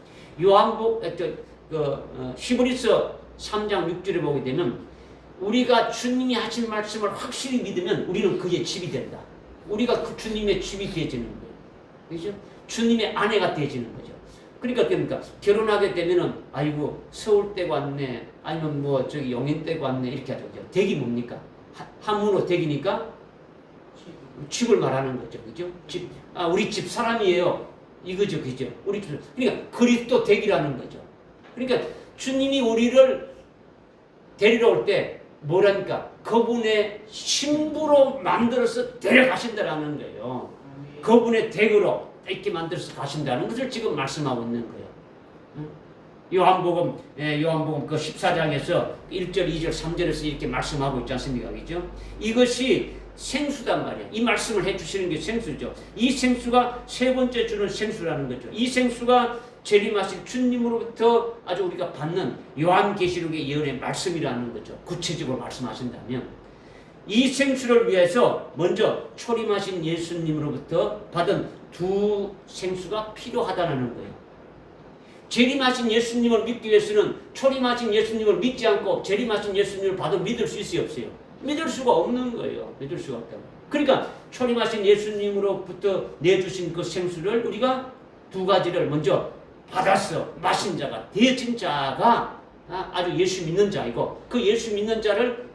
히브리서 3장 6절에 보게 되면 우리가 주님이 하신 말씀을 확실히 믿으면 우리는 그의 집이 된다. 우리가 그 주님의 집이 되어지는 거예요. 그렇죠? 주님의 아내가 되어지는 거죠. 그러니까 결혼하게 되면은 아이고 서울대 왔네, 아니면 뭐 저기 용인대 왔네 이렇게 하죠. 댁이 뭡니까? 한문으로 댁이니까 집을 말하는 거죠. 그죠? 집, 우리 집 사람이에요. 이거죠, 그죠? 우리 집, 그러니까 그리스도 댁이라는 거죠. 그러니까 주님이 우리를 데리러 올 때 뭐라니까? 그분의 신부로 만들어서 데려가신다라는 거예요. 그분의 댁으로 이렇게 만들어서 가신다는 것을 지금 말씀하고 있는 거예요. 요한복음 그 14장에서 1절, 2절, 3절에서 이렇게 말씀하고 있지 않습니까? 그죠? 이것이 생수단 말이에요. 이 말씀을 해주시는 게 생수죠. 이 생수가 세 번째 주는 생수라는 거죠. 이 생수가 재림하실 주님으로부터 아주 우리가 받는 요한계시록의 예언의 말씀이라는 거죠. 구체적으로 말씀하신다면 이 생수를 위해서 먼저 초림하신 예수님으로부터 받은 두 생수가 필요하다는 거예요. 재림하신 예수님을 믿기 위해서는 초림하신 예수님을 믿지 않고 재림하신 예수님을 믿을 수 있어요, 없어요? 믿을 수가 없는 거예요. 믿을 수가 없다. 그러니까 초림하신 예수님으로부터 내주신 그 생수를 우리가 두 가지를 먼저 받았어. 마신 자가, 되어진 자가 아주 예수 믿는 자이고 그 예수 믿는 자를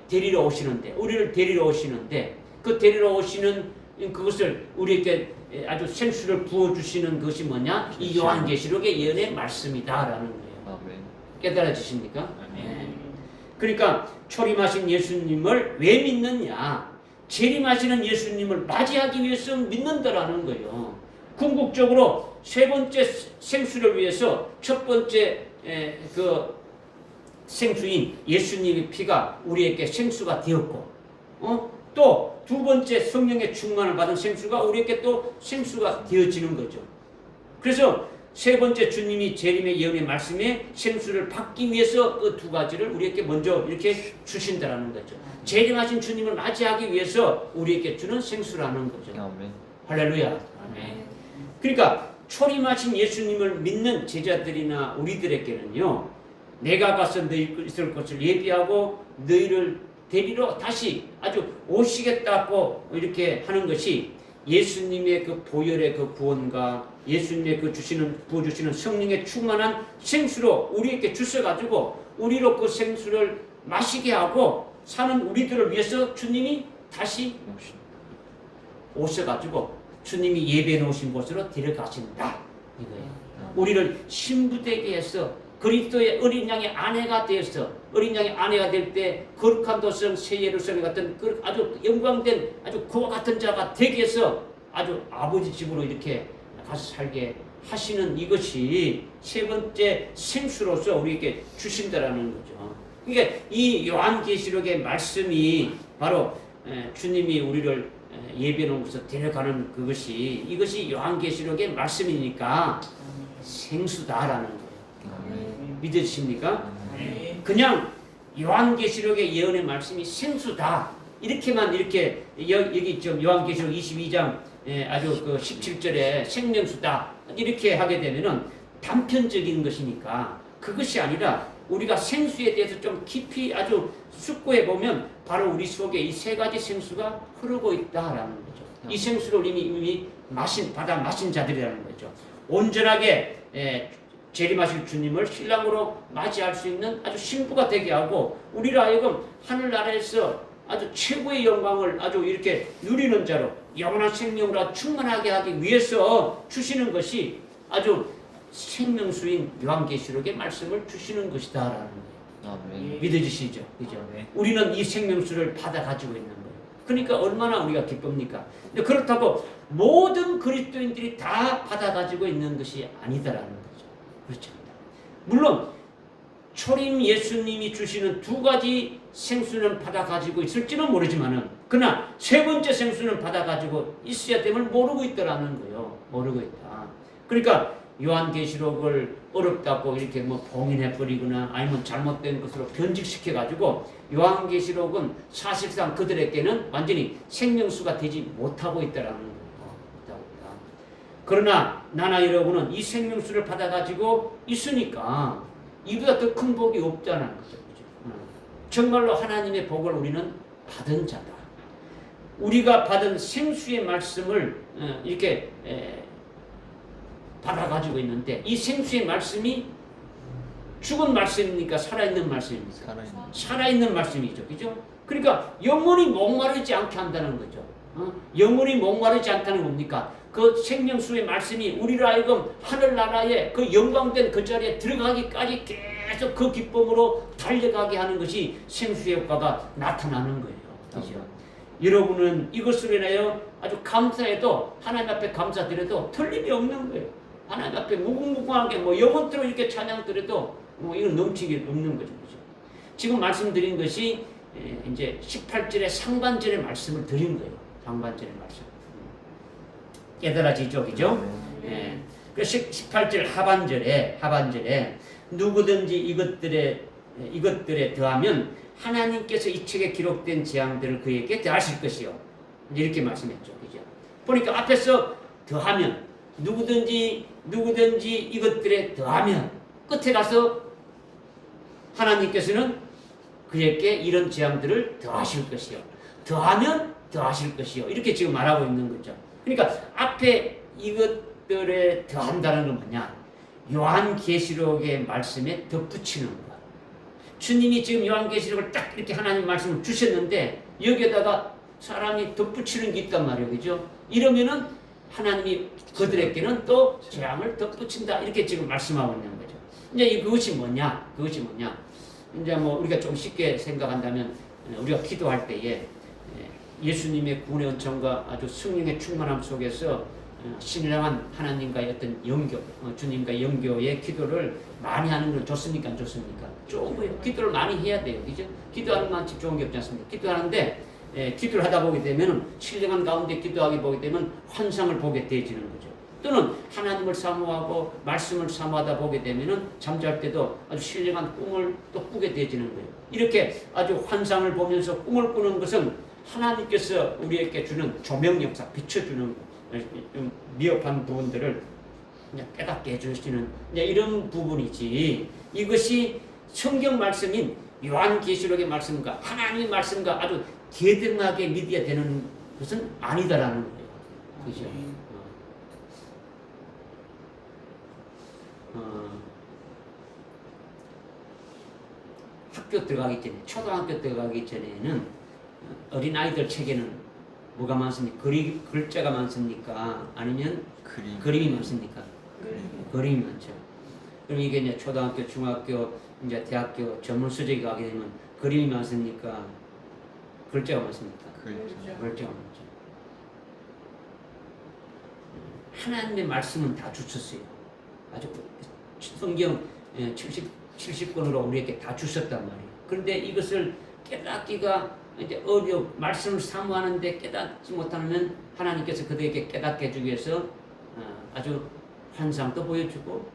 데리러 오시는데 우리를 데리러 오시는데 그 데리러 오시는 그것을 우리에게 아주 생수를 부어주시는 것이 뭐냐? 이 요한계시록의 예언의 말씀이다라는 거예요. 깨달아지십니까? 네. 그러니까 초림하신 예수님을 왜 믿느냐? 재림하시는 예수님을 맞이하기 위해서 믿는다라는 거예요. 궁극적으로 세 번째 생수를 위해서 첫 번째 그 생수인 예수님의 피가 우리에게 생수가 되었고, 또 두 번째 성령의 충만을 받은 생수가 우리에게 또 생수가 되어지는 거죠. 그래서 세 번째 주님이 재림의 예언의 말씀에 생수를 받기 위해서 그 두 가지를 우리에게 먼저 이렇게 주신다라는 거죠. 재림하신 주님을 맞이하기 위해서 우리에게 주는 생수라는 거죠. 아멘. 할렐루야. 아멘. 그러니까 초림하신 예수님을 믿는 제자들이나 우리들에게는요, 내가 가서 너희 있을 것을 예비하고 너희를 데리러 다시 아주 오시겠다고 이렇게 하는 것이 예수님의 그 보혈의 그 구원과 예수님의 그 부어주시는 성령의 충만한 생수로 우리에게 주셔가지고 우리로 그 생수를 마시게 하고 사는 우리들을 위해서 주님이 다시 오셔가지고 주님이 예배해 놓으신 곳으로 데려가신다 이거예요. 우리를 신부되게 해서 그리스도의 어린 양의 아내가 되어서 어린 양의 아내가 될 때 거룩한 도성 새 예루살렘 같은 아주 영광된 아주 그와 같은 자가 되게 해서 아주 아버지 집으로 이렇게 가서 살게 하시는 이것이 세 번째 생수로서 우리에게 주신다라는 거죠. 그러니까 이 요한계시록의 말씀이 바로 주님이 우리를 예배해 놓은 곳에 데려가는 이것이 요한계시록의 말씀이니까 생수다라는 거예요. 믿으십니까? 그냥 요한계시록의 예언의 말씀이 생수다 이렇게만 이렇게 여기 있죠. 요한계시록 22장 아주 그 17절에 생명수다 이렇게 하게 되면은 단편적인 것이니까 그것이 아니라 우리가 생수에 대해서 좀 깊이 아주 숙고해 보면 바로 우리 속에 이 세 가지 생수가 흐르고 있다라는 거죠. 이 생수를 이미 받아 마신 자들이라는 거죠. 온전하게 재림하실 주님을 신랑으로 맞이할 수 있는 아주 신부가 되게 하고 우리를 하여금 하늘나라에서 아주 최고의 영광을 아주 이렇게 누리는 자로 영원한 생명으로 충만하게 하기 위해서 주시는 것이 아주 생명수인 요한계시록의 말씀을 주시는 것이다라는 거예요. 믿어지시죠? 그죠? 우리는 이 생명수를 받아 가지고 있는 거예요. 그러니까 얼마나 우리가 기쁩니까? 근데 그렇다고 모든 그리스도인들이 다 받아 가지고 있는 것이 아니다라는 거죠. 그렇죠. 물론 초림 예수님이 주시는 두 가지 생수는 받아 가지고 있을지는 모르지만은 그러나 세 번째 생수는 받아 가지고 있어야 됨을 모르고 있다라는 거예요. 모르고 있다. 그러니까 요한계시록을 어렵다고 이렇게 뭐 봉인해 버리거나 아니면 잘못된 것으로 변질시켜 가지고 요한계시록은 사실상 그들에게는 완전히 생명수가 되지 못하고 있다라는 거예요. 그러나 나나 여러분은 이 생명수를 받아 가지고 있으니까 이보다 더 큰 복이 없다는 거죠. 정말로 하나님의 복을 우리는 받은 자다. 우리가 받은 생수의 말씀을 이렇게 받아가지고 있는데 이 생수의 말씀이 죽은 말씀입니까? 살아있는 말씀입니까? 살아있는 말씀이죠. 그죠? 그러니까 영원히 목마르지 않게 한다는 거죠. 영원히 목마르지 않다는 겁니까? 그 생명수의 말씀이 우리를 하여금 하늘나라에 그 영광된 그 자리에 들어가기까지 계속 그 기쁨으로 달려가게 하는 것이 생수의 효과가 나타나는 거예요. 그죠? 여러분은 이것으로 인하여 아주 감사해도 하나님 앞에 감사드려도 틀림이 없는 거예요. 하나님 앞에 무궁무궁하게 뭐 영원토록 이렇게 찬양 드려도 이건 넘치기 없는 거죠. 그죠? 지금 말씀드린 것이 이제 18절의 상반절의 말씀을 드린 거예요. 상반절의 말씀. 깨달아지죠, 그죠? 예. 그래서 18절 하반절에 누구든지 이것들에 더하면 하나님께서 이 책에 기록된 재앙들을 그에게 더하실 것이요. 이렇게 말씀했죠, 그죠? 보니까 앞에서 더하면 누구든지 이것들에 더하면 끝에 가서 하나님께서는 그에게 이런 재앙들을 더하실 것이요. 더하면 더하실 것이요. 이렇게 지금 말하고 있는 거죠. 그러니까 앞에 이것들에 더한다는 건 뭐냐? 요한계시록의 말씀에 덧붙이는 것. 주님이 지금 요한계시록을 딱 이렇게 하나님 말씀을 주셨는데 여기에다가 사람이 덧붙이는 게 있단 말이에요. 그죠? 이러면은 하나님이 그들에게는 또 재앙을 덧붙인다. 이렇게 지금 말씀하고 있는 거죠. 이제 그것이 뭐냐? 이제 뭐 우리가 좀 쉽게 생각한다면 우리가 기도할 때에 예수님의 구원의 은총과 아주 성령의 충만함 속에서 신령한 하나님과의 어떤 연교, 주님과 연교의 기도를 많이 하는 건 좋습니까? 안 좋습니까? 좋은 거예요. 기도를 많이 해야 돼요. 그죠? 기도하는 만치 좋은 게 없지 않습니까? 기도하는데 기도를 하다 보게 되면 신령한 가운데 기도하게 보게 되면 환상을 보게 되어지는 거죠. 또는 하나님을 사모하고 말씀을 사모하다 보게 되면은 잠잘 때도 아주 신령한 꿈을 또 꾸게 되어지는 거예요. 이렇게 아주 환상을 보면서 꿈을 꾸는 것은 하나님께서 우리에게 주는 조명 역사, 비춰주는 좀 미흡한 부분들을 깨닫게 해주시는 이런 부분이지, 이것이 성경 말씀인 요한계시록의 말씀과 하나님의 말씀과 아주 대등하게 믿어야 되는 것은 아니다라는 거예요. 그죠? 학교 들어가기 전에, 초등학교 들어가기 전에는 어린아이들 책에는 뭐가 많습니까? 글자가 많습니까? 아니면 그림이 많습니까? 그림이 많죠. 그럼 이게 이제 초등학교, 중학교, 이제 대학교 전문 수준에 가게 되면 그림이 많습니까? 글자가 많습니까? 글자가 많죠. 하나님의 말씀은 다 주셨어요. 아주 성경 70권으로 우리에게 다 주셨단 말이에요. 그런데 이것을 깨닫기가 이제 말씀을 사모하는데 깨닫지 못하면 하나님께서 그들에게 깨닫게 해주기 위해서 아주 환상도 보여주고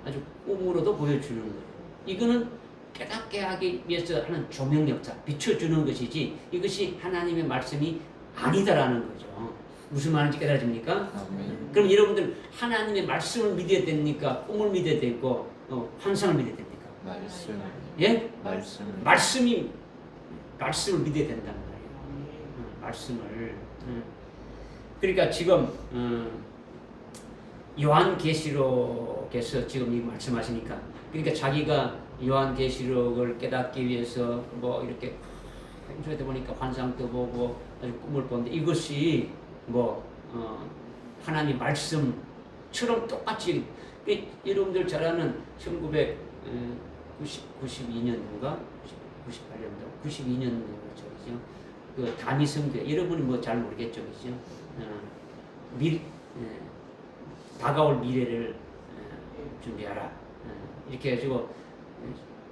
아주 꿈으로도 보여주는 거예요. 이거는 깨닫게 하기 위해서 하는 조명 역사, 비춰주는 것이지 이것이 하나님의 말씀이 아니다라는 거죠. 무슨 말인지 깨달아집니까? 그럼 여러분들 하나님의 말씀을 믿어야 됩니까? 꿈을 믿어야 되고 환상을 믿어야 됩니까? 말씀. 예? 말씀. 말씀을 믿어야 된단 말이에요. 말씀을. 그러니까 지금 요한계시록에서 지금 이 말씀하시니까 그러니까 자기가 요한계시록을 깨닫기 위해서 뭐 이렇게 행소하다 보니까 환상도 보고 아주 꿈을 보는데 이것이 뭐 하나님 말씀처럼 똑같이 여러분들 잘 아는 1992년도인가 98년도 92년도죠, 그죠? 그 다미성교 여러분이 뭐 잘 모르겠죠, 그죠? 다가올 미래를 준비하라. 이렇게 해가지고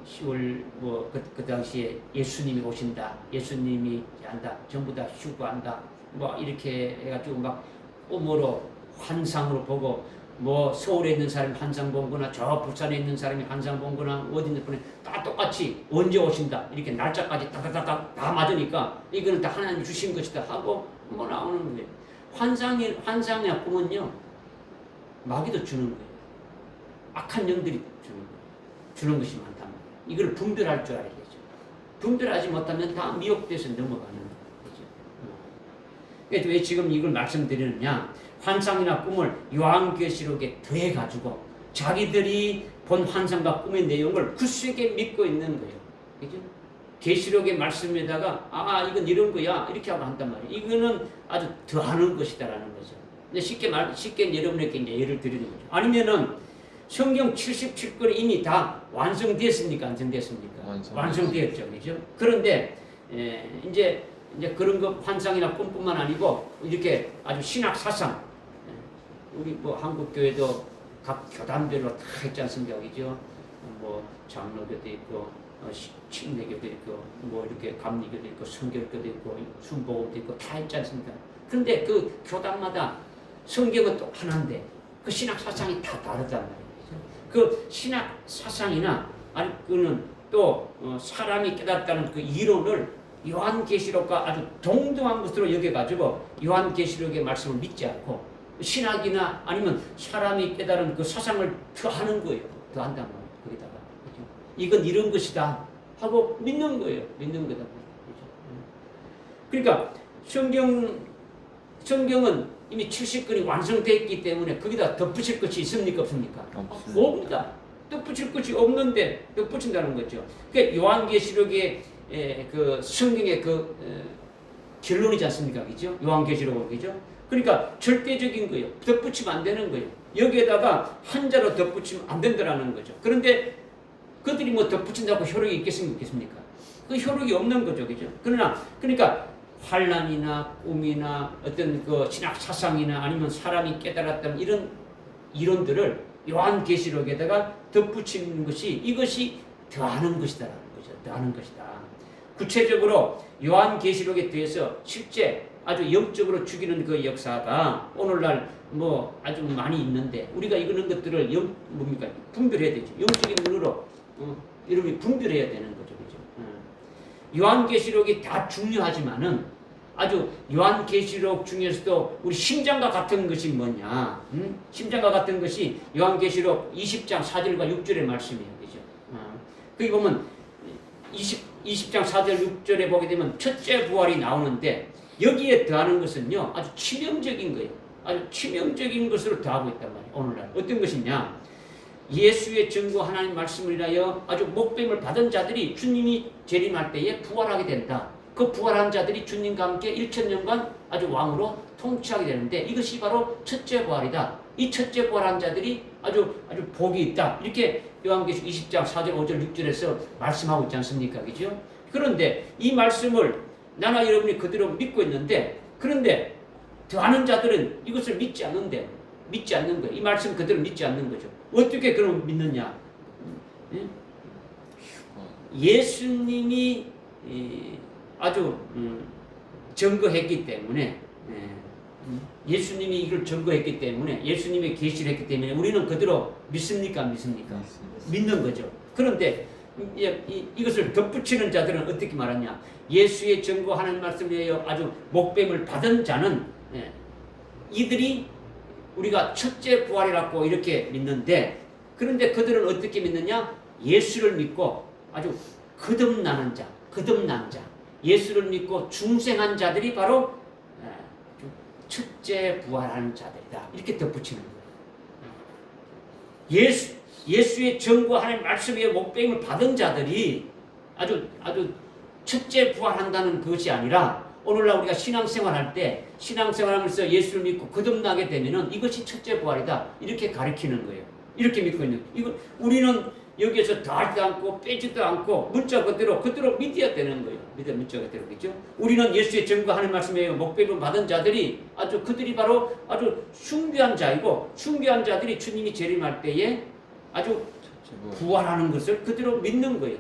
10월 그 당시에 예수님이 오신다. 예수님이 한다. 전부 다 휴거한다. 뭐 이렇게 해가지고 막 꿈으로 환상으로 보고 뭐 서울에 있는 사람이 환상 본 거나 저 부산에 있는 사람이 환상 본 거나 어디 있는 분이 다 똑같이 언제 오신다. 이렇게 날짜까지 다다다다 다 맞으니까 이거는 다 하나님 주신 것이다 하고 뭐 나오는 거예요. 환상의 꿈은요. 마귀도 주는 거예요. 악한 영들이 주는 것이 많단 말이에요. 이걸 분별할 줄 알아야죠. 분별하지 못하면 다 미혹돼서 넘어가는 거죠. 그래서 왜 지금 이걸 말씀드리느냐? 환상이나 꿈을 요한계시록에 더해가지고 자기들이 본 환상과 꿈의 내용을 굳세게 믿고 있는 거예요. 그죠? 계시록의 말씀에다가 이건 이런 거야 이렇게 하고 한단 말이에요. 이거는 아주 더하는 것이다라는 거죠. 쉽게 여러분에게 이제 예를 드리는 거죠. 아니면은 성경 77권이 이미 다 완성됐습니까? 완성됐습니까? 완성되었죠. 그죠? 그런데 이제 그런 거 환상이나 꿈뿐만 아니고 이렇게 아주 신학 사상 우리 뭐 한국 교회도 각 교단별로 다 있지 않습니까? 그죠? 뭐 장로교도 있고 침례교도 있고 뭐 이렇게 감리교도 있고 성결교도 있고 순복음도 있고 다 있지 않습니까? 그런데 그 교단마다 성경은 또 하나인데 그 신학 사상이 다 다르단 말이에요. 그 신학 사상이나 아니 그는 또 사람이 깨닫다는 그 이론을 요한계시록과 아주 동등한 것으로 여겨가지고 요한계시록의 말씀을 믿지 않고 신학이나 아니면 사람이 깨달은 그 사상을 더하는 거예요. 더한단 말이에요. 거기다가 그렇죠? 이건 이런 것이다 하고 믿는 거예요. 믿는 거다. 그렇죠? 그러니까 성경은 이미 70권이 완성되어 있기 때문에 거기다 덧붙일 것이 있습니까? 없습니까? 없습니다. 덧붙일 것이 없는데 덧붙인다는 거죠. 그러니까 요한계시록의 그 성경의 그 결론이지 않습니까? 그죠? 요한계시록은 그죠? 그러니까 절대적인 거예요. 덧붙이면 안 되는 거예요. 여기에다가 한자로 덧붙이면 안 된다라는 거죠. 그런데 그들이 뭐 덧붙인다고 효력이 있겠습니까? 그 효력이 없는 거죠. 그죠? 그러니까 환란이나 꿈이나 어떤 그 신학 사상이나 아니면 사람이 깨달았던 이런 이론들을 요한계시록에다가 덧붙이는 것이 이것이 더하는 것이다라는 거죠. 더하는 것이다. 구체적으로 요한계시록에 대해서 실제 아주 영적으로 죽이는 그 역사가 오늘날 뭐 아주 많이 있는데 우리가 이런 것들을 분별해야 되죠. 영적인 눈으로 여러분이 분별해야 되는 거죠. 그죠? 요한계시록이 다 중요하지만은 아주 요한계시록 중에서도 우리 심장과 같은 것이 뭐냐? 심장과 같은 것이 요한계시록 20장 4절과 6절의 말씀이에요. 그죠? 거기 보면 20장 4절 6절에 보게 되면 첫째 부활이 나오는데 여기에 더하는 것은요 아주 치명적인 거예요. 아주 치명적인 것으로 더하고 있단 말이에요. 오늘날 어떤 것이냐, 예수의 증거 하나님 말씀을 인하여 아주 목뱀을 받은 자들이 주님이 재림할 때에 부활하게 된다. 그 부활한 자들이 주님과 함께 1000년간 아주 왕으로 통치하게 되는데 이것이 바로 첫째 부활이다. 이 첫째 부활한 자들이 아주 복이 있다. 이렇게 요한계시록 20장 4절 5절 6절에서 말씀하고 있지 않습니까? 그죠? 그런데 이 말씀을 나나 여러분이 그대로 믿고 있는데, 그런데 더하는 자들은 이것을 믿지 않는 거예요. 이 말씀 그대로 믿지 않는 거죠. 어떻게 그럼 믿느냐? 예수님이 아주 증거했기 때문에, 예수님이 이걸 증거했기 때문에, 예수님의 계시를 했기 때문에 우리는 그대로 믿습니까? 안 믿습니까? 믿는 거죠. 그런데 이것을 덧붙이는 자들은 어떻게 말하냐? 예수의 증거 하나님 말씀에 아주 목뱀을 받은 자는 이들이 우리가 첫째 부활이라고 이렇게 믿는데, 그런데 그들은 어떻게 믿느냐? 예수를 믿고 아주 거듭난 자, 예수를 믿고 중생한 자들이 바로 첫째 부활하는 자들이다. 이렇게 덧붙이는 거예요. 예수의 증거 하나님 말씀에 목뱀을 받은 자들이 아주 첫째 부활한다는 것이 아니라, 오늘날 우리가 신앙생활할 때 신앙생활하면서 예수를 믿고 거듭나게 되면은 이것이 첫째 부활이다. 이렇게 가르치는 거예요. 이렇게 믿고 있는. 이거 우리는 여기에서 더하지도 않고 빼지도 않고 문자 그대로 믿어야 되는 거예요. 문자 그대로, 그죠? 우리는 예수의 증거하는 말씀에 목배분 받은 자들이 그들이 바로 아주 숭배한 자이고, 숭배한 자들이 주님이 재림할 때에 아주 부활하는 것을 그대로 믿는 거예요.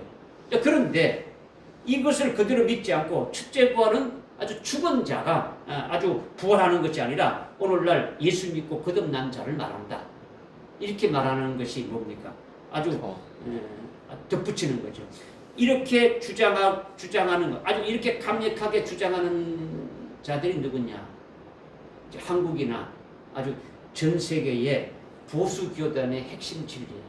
그런데 이것을 그대로 믿지 않고 첫째 부활은 아주 죽은 자가 아주 부활하는 것이 아니라 오늘날 예수 믿고 거듭난 자를 말한다. 이렇게 말하는 것이 뭡니까? 아주 덧붙이는 거죠. 이렇게 주장하는 것, 아주 이렇게 강력하게 주장하는 자들이 누구냐? 한국이나 아주 전 세계의 보수 교단의 핵심 진리예요.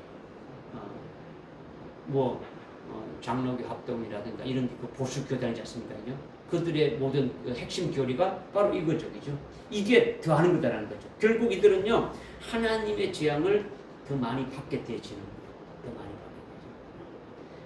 장로교 합동이라든가 이런 그 보수 교단이지 않습니까? 그들의 모든 그 핵심 교리가 바로 이거죠, 그죠? 이게 더하는 거다라는 거죠. 결국 이들은요 하나님의 재앙을 더 많이 받게 되지는 거예요.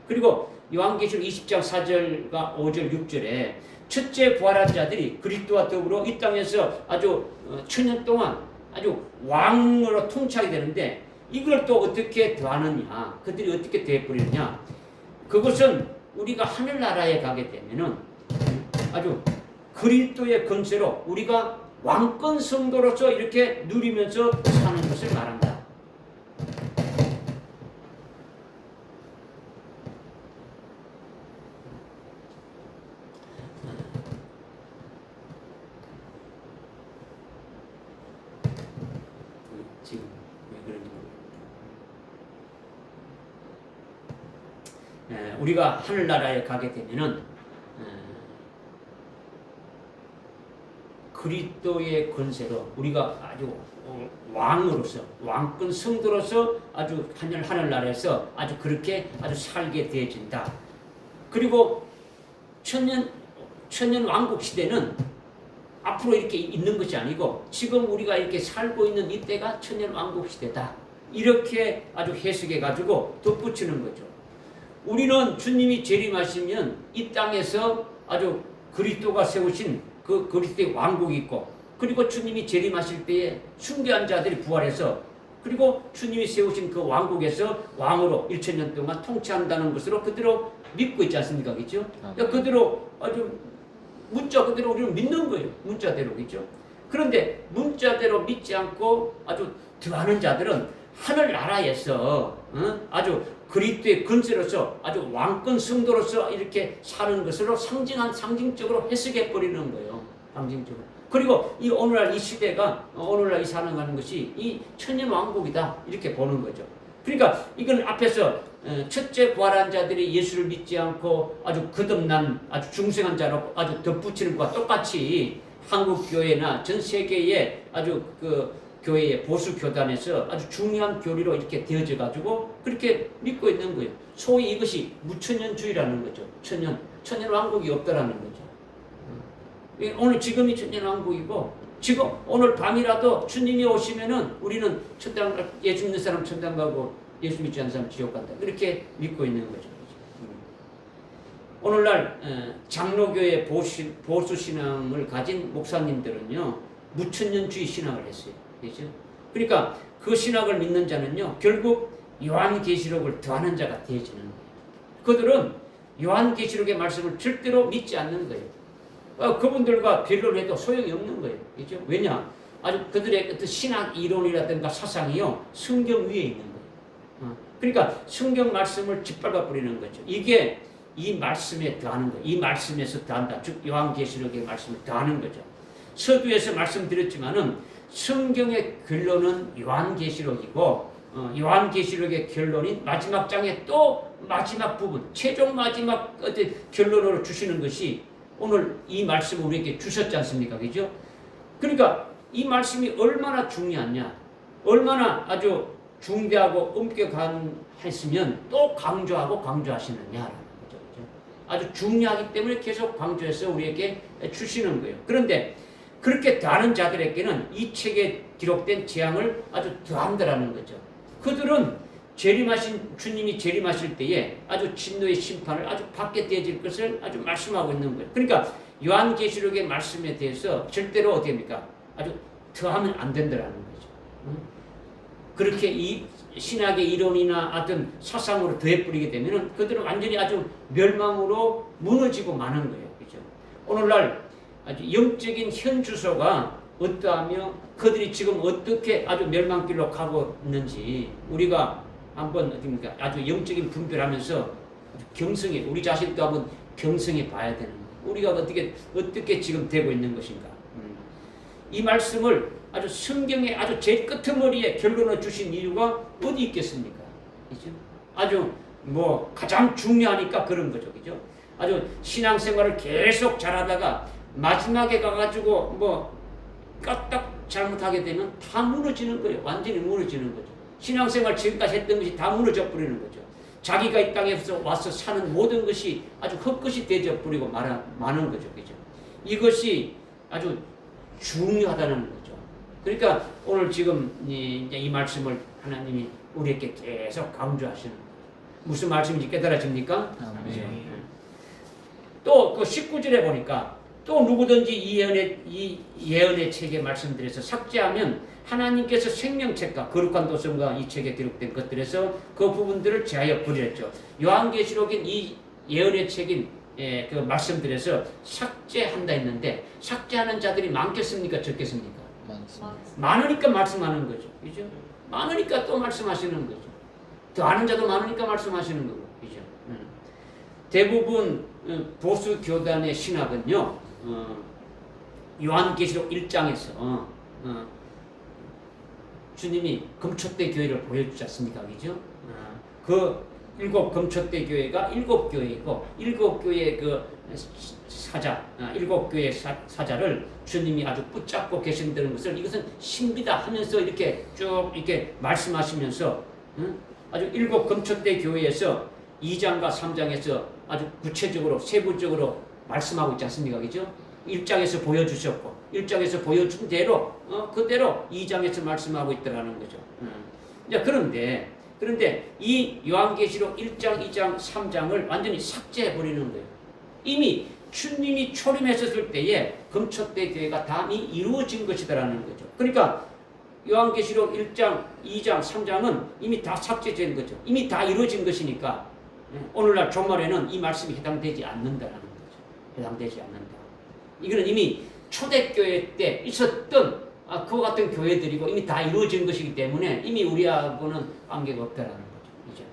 그리고 요한계시록 20장 4절과 5절 6절에 첫째 부활한 자들이 그리스도와 더불어 이 땅에서 아주 1000년 동안 아주 왕으로 통치하게 되는데, 이걸 또 어떻게 더하느냐, 그들이 어떻게 더해버리느냐, 그것은 우리가 하늘나라에 가게 되면은 아주 그리스도의 권세로 우리가 왕권 성도로서 이렇게 누리면서 사는 것을 말한다. 지금 왜 그런지 모르겠어요. 우리가 하늘나라에 가게 되면은 그리스도의 권세로 우리가 아주 왕으로서, 왕권 성도로서 아주 하늘나라에서 아주 그렇게 아주 살게 되어진다. 그리고 천년 왕국 시대는 앞으로 이렇게 있는 것이 아니고 지금 우리가 이렇게 살고 있는 이때가 천년 왕국 시대다. 이렇게 아주 해석해 가지고 덧붙이는 거죠. 우리는 주님이 재림하시면 이 땅에서 아주 그리스도가 세우신 그 그리스도의 왕국이 있고, 그리고 주님이 재림하실 때에 숭배한 자들이 부활해서, 그리고 주님이 세우신 그 왕국에서 왕으로 1000년 동안 통치한다는 것으로 그대로 믿고 있지 않습니까? 그렇죠? 그대로 아주 문자 그대로 우리는 믿는 거예요. 문자대로, 그렇죠? 그런데 문자대로 믿지 않고 아주 더하는 자들은 하늘나라에서 아주 그리스도의 권세로서 아주 왕권 성도로서 이렇게 사는 것으로 상징적으로 해석해 버리는 거예요. 상징적으로. 그리고 이 오늘날 이 시대가, 오늘날 이 살아가는 것이 이 천년 왕국이다. 이렇게 보는 거죠. 그러니까 이건 앞에서 첫째 부활한 자들이 예수를 믿지 않고 아주 거듭난 아주 중생한 자로 아주 덧붙이는 것과 똑같이 한국 교회나 전 세계에 아주 그 교회의 보수 교단에서 아주 중요한 교리로 이렇게 되어져 가지고 그렇게 믿고 있는 거예요. 소위 이것이 무천년주의라는 거죠. 천년 왕국이 없다라는 거죠. 오늘 지금이 천년 왕국이고 지금 오늘 밤이라도 주님이 오시면은 우리는 천당 예수 믿는 사람 천당 가고 예수 믿지 않는 사람 지옥 간다. 그렇게 믿고 있는 거죠. 오늘날 장로교의 보수 신앙을 가진 목사님들은요 무천년주의 신앙을 했어요. 그렇죠? 그러니까 그 신학을 믿는 자는요 결국 요한계시록을 더하는 자가 되어지는 거예요. 그들은 요한계시록의 말씀을 절대로 믿지 않는 거예요. 그분들과 변론해도 소용이 없는 거예요. 그렇죠? 왜냐? 아주 그들의 어떤 신학 이론이라든가 사상이요 성경 위에 있는 거예요. 그러니까 성경 말씀을 짓밟아 버리는 거죠. 이게 이 말씀에 더하는 거예요. 이 말씀에서 더한다. 즉 요한계시록의 말씀을 더하는 거죠. 서두에서 말씀드렸지만은 성경의 결론은 요한계시록이고 요한계시록의 결론인 마지막 장의 또 마지막 부분, 최종 마지막 어떤 결론으로 주시는 것이 오늘 이 말씀을 우리에게 주셨지 않습니까? 그죠? 그러니까 이 말씀이 얼마나 중요하냐, 얼마나 아주 중대하고 엄격했으면 또 강조하고 강조하시느냐라는 거죠. 그죠? 아주 중요하기 때문에 계속 강조해서 우리에게 주시는 거예요. 그런데 그렇게 더하는 자들에게는 이 책에 기록된 재앙을 아주 더한다라는 거죠. 그들은 주님이 재림하실 때에 아주 진노의 심판을 아주 받게 되어질 것을 아주 말씀하고 있는 거예요. 그러니까 요한계시록의 말씀에 대해서 절대로 어디입니까? 아주 더하면 안 된다라는 거죠. 그렇게 이 신학의 이론이나 어떤 사상으로 더해버리게 되면은 그들은 완전히 아주 멸망으로 무너지고 마는 거예요. 그죠? 오늘날 아주 영적인 현주소가 어떠하며 그들이 지금 어떻게 아주 멸망길로 가고 있는지 우리가 한번 어떻습니까? 아주 영적인 분별하면서 아주 경성해 우리 자신도 한번 경성해 봐야 되는 거예요. 우리가 어떻게 지금 되고 있는 것인가? 이 말씀을 아주 성경의 아주 제일 끄트머리에 결론을 주신 이유가 어디 있겠습니까? 그죠? 아주 가장 중요하니까 그런 거죠, 그죠? 아주 신앙생활을 계속 잘하다가 마지막에 가가지고 까딱 잘못하게 되면 다 무너지는 거예요. 완전히 무너지는 거죠. 신앙생활 지금까지 했던 것이 다 무너져 버리는 거죠. 자기가 이 땅에서 와서 사는 모든 것이 아주 헛것이 되져 버리고 마는 거죠. 그죠? 이것이 아주 중요하다는 거죠. 그러니까 오늘 지금 이 말씀을 하나님이 우리에게 계속 강조하시는 거예요. 무슨 말씀인지 깨달아집니까? 또 그 19절에 보니까 또 누구든지 이 예언의 책에 말씀드려서 삭제하면 하나님께서 생명책과 거룩한 도성과 이 책에 기록된 것들에서 그 부분들을 제하여 버렸죠. 요한계시록인 이 예언의 책인 그 말씀들에서 삭제한다 했는데 삭제하는 자들이 많겠습니까? 적겠습니까? 많습니다. 많으니까 말씀하는 거죠. 그죠? 많으니까 또 말씀하시는 거죠. 더 아는 자도 많으니까 말씀하시는 거고. 그죠? 대부분 보수 교단의 신학은요. 요한계시록 1장에서 주님이 금초대 교회를 보여주지 않습니까? 그죠? 그 일곱 금초대 교회가 일곱 교회이고 일곱 교회의 그 사자, 일곱 교회의 사자를 주님이 아주 붙잡고 계신다는 것을 이것은 신비다 하면서 이렇게 쭉 이렇게 말씀하시면서 아주 일곱 금초대 교회에서 2장과 3장에서 아주 구체적으로 세부적으로 말씀하고 있지 않습니까? 그죠? 1장에서 보여주셨고 1장에서 보여준 대로 그대로 2장에서 말씀하고 있더라는 거죠. 그런데 이 요한계시록 1장, 2장, 3장을 완전히 삭제해버리는 거예요. 이미 주님이 초림하셨을 때에 금초대 교회가 다 이루어진 것이다라는 거죠. 그러니까 요한계시록 1장, 2장, 3장은 이미 다 삭제된 거죠. 이미 다 이루어진 것이니까 오늘날 종말에는 이 말씀이 해당되지 않는다라는 거죠. 해당되지 않는다. 이거는 이미 초대교회 때 있었던 그와 같은 교회들이고 이미 다 이루어진 것이기 때문에 이미 우리하고는 관계가 없다라는 거죠. 그죠?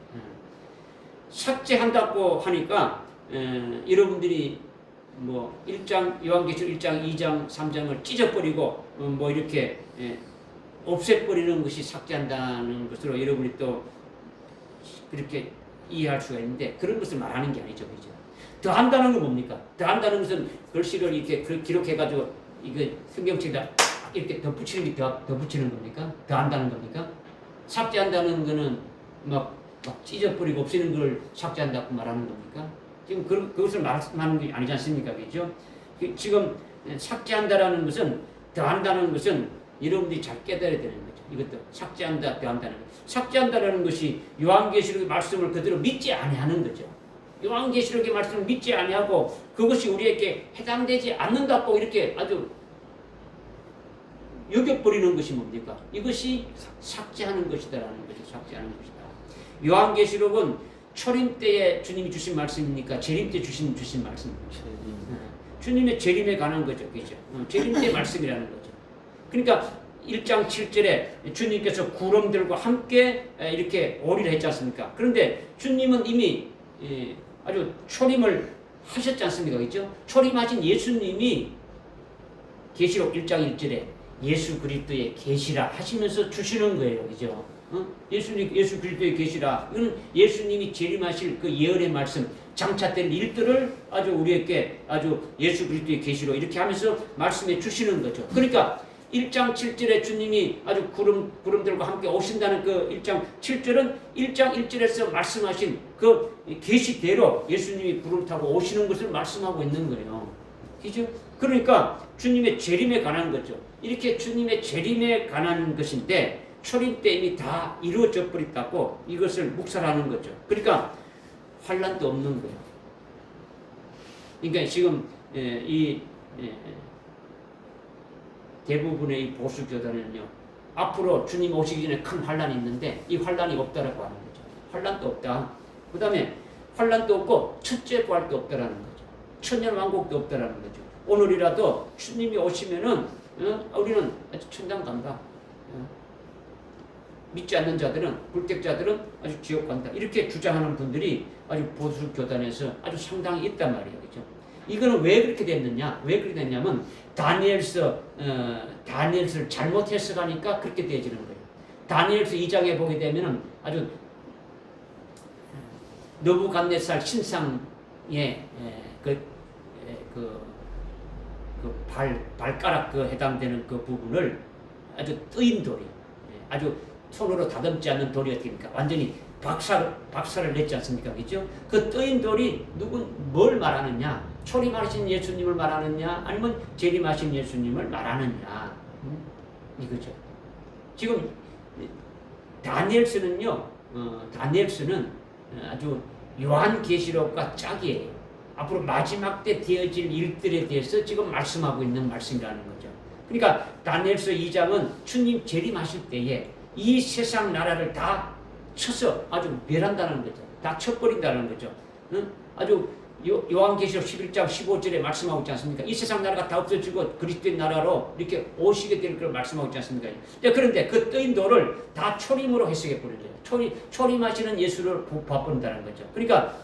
삭제한다고 하니까 여러분들이 1장 요한계시록 1장, 2장, 3장을 찢어버리고 이렇게 없애버리는 것이 삭제한다는 것으로 여러분이 또 그렇게 이해할 수가 있는데 그런 것을 말하는 게 아니죠. 그죠? 더 한다는 건 뭡니까? 더 한다는 것은 글씨를 이렇게 기록해가지고 이거 성경책에다 딱 이렇게 덧붙이는 게 덧붙이는 겁니까? 더한다는 겁니까? 삭제한다는 거는 막 찢어버리고 없애는 걸 삭제한다고 말하는 겁니까? 지금 그것을 말하는 게 아니지 않습니까? 그죠? 지금 삭제한다라는 것은 더한다는 것은 여러분들이 잘 깨달아야 되는 거죠. 이것도 삭제한다, 더한다는 것. 삭제한다라는 것이 요한계시록의 말씀을 그대로 믿지 아니하는 거죠. 요한계시록의 말씀을 믿지 아니하고 그것이 우리에게 해당되지 않는다고 이렇게 아주 여겨버리는 것이 뭡니까? 이것이 삭제하는 것이다라는 거죠. 삭제하는 것이다. 요한계시록은 초림 때에 주님이 주신 말씀입니까? 재림 때 주신 말씀입니까? 주님의 재림에 관한 거죠. 그죠? 재림 때 말씀이라는 거죠. 그러니까 1장 7절에 주님께서 구름들과 함께 이렇게 오리라 했지 않습니까? 그런데 주님은 이미 아주 초림을 하셨지 않습니까? 그죠? 초림하신 예수님이 계시록 1장 1절에 예수 그리스도의 계시라 하시면서 주시는 거예요. 그죠? 예수 그리스도의 계시라. 이거는 예수님이 재림하실 그 예언의 말씀, 장차될 일들을 아주 우리에게 아주 예수 그리스도의 계시로 이렇게 하면서 말씀해 주시는 거죠. 그러니까 1장 7절에 주님이 아주 구름들과 함께 오신다는 그 1장 7절은 1장 1절에서 말씀하신 그 계시대로 예수님이 구름 타고 오시는 것을 말씀하고 있는 거예요. 그죠? 그러니까 주님의 재림에 관한 거죠. 이렇게 주님의 재림에 관한 것인데 초림 때 이미 다 이루어져 버렸다고 이것을 묵살하는 거죠. 그러니까 환란도 없는 거예요. 그러니까 지금 대부분의 이 보수 교단은요, 앞으로 주님 오시기 전에 큰 환란이 있는데 이 환란이 없다라고 하는 거죠. 환란도 없다. 그 다음에 환란도 없고 첫째 부활도 없다라는 거죠. 천년 왕국도 없다라는 거죠. 오늘이라도 주님이 오시면은 우리는 아주 천당 간다. 믿지 않는 자들은, 불택자들은 아주 지옥 간다. 이렇게 주장하는 분들이 아주 보수 교단에서 아주 상당히 있단 말이에요. 그죠? 이거는 왜 그렇게 됐느냐? 왜 그렇게 됐냐면 다니엘서를 잘못 해석하니까 그렇게 되어지는 거예요. 다니엘서 2장에 보게 되면은 아주 느부갓네살 신상의 발가락 해당되는 그 부분을 아주 뜨인 돌이, 아주 손으로 다듬지 않는 돌이 어떻게 됩니까? 완전히 박살을 냈지 않습니까? 그죠? 그 뜨인 돌이 뭘 말하느냐? 초림하신 예수님을 말하느냐? 아니면 재림하신 예수님을 말하느냐? 이거죠. 지금 다니엘서는요, 다니엘서는 아주 요한계시록과 짝이에요. 앞으로 마지막 때 되어질 일들에 대해서 지금 말씀하고 있는 말씀이라는 거죠. 그러니까 다니엘서 2장은 주님 재림하실 때에 이 세상 나라를 다 쳐서 아주 멸한다는 거죠. 다 쳐버린다는 거죠. 아주 요한계시록 11장 15절에 말씀하고 있지 않습니까? 이 세상 나라가 다 없어지고 그리스도의 나라로 이렇게 오시게 될 걸 말씀하고 있지 않습니까? 그런데 그 뜨인 돌을 다 초림으로 해석해 버린 거예요. 초림하시는 예수를 봐버린다는 거죠. 그러니까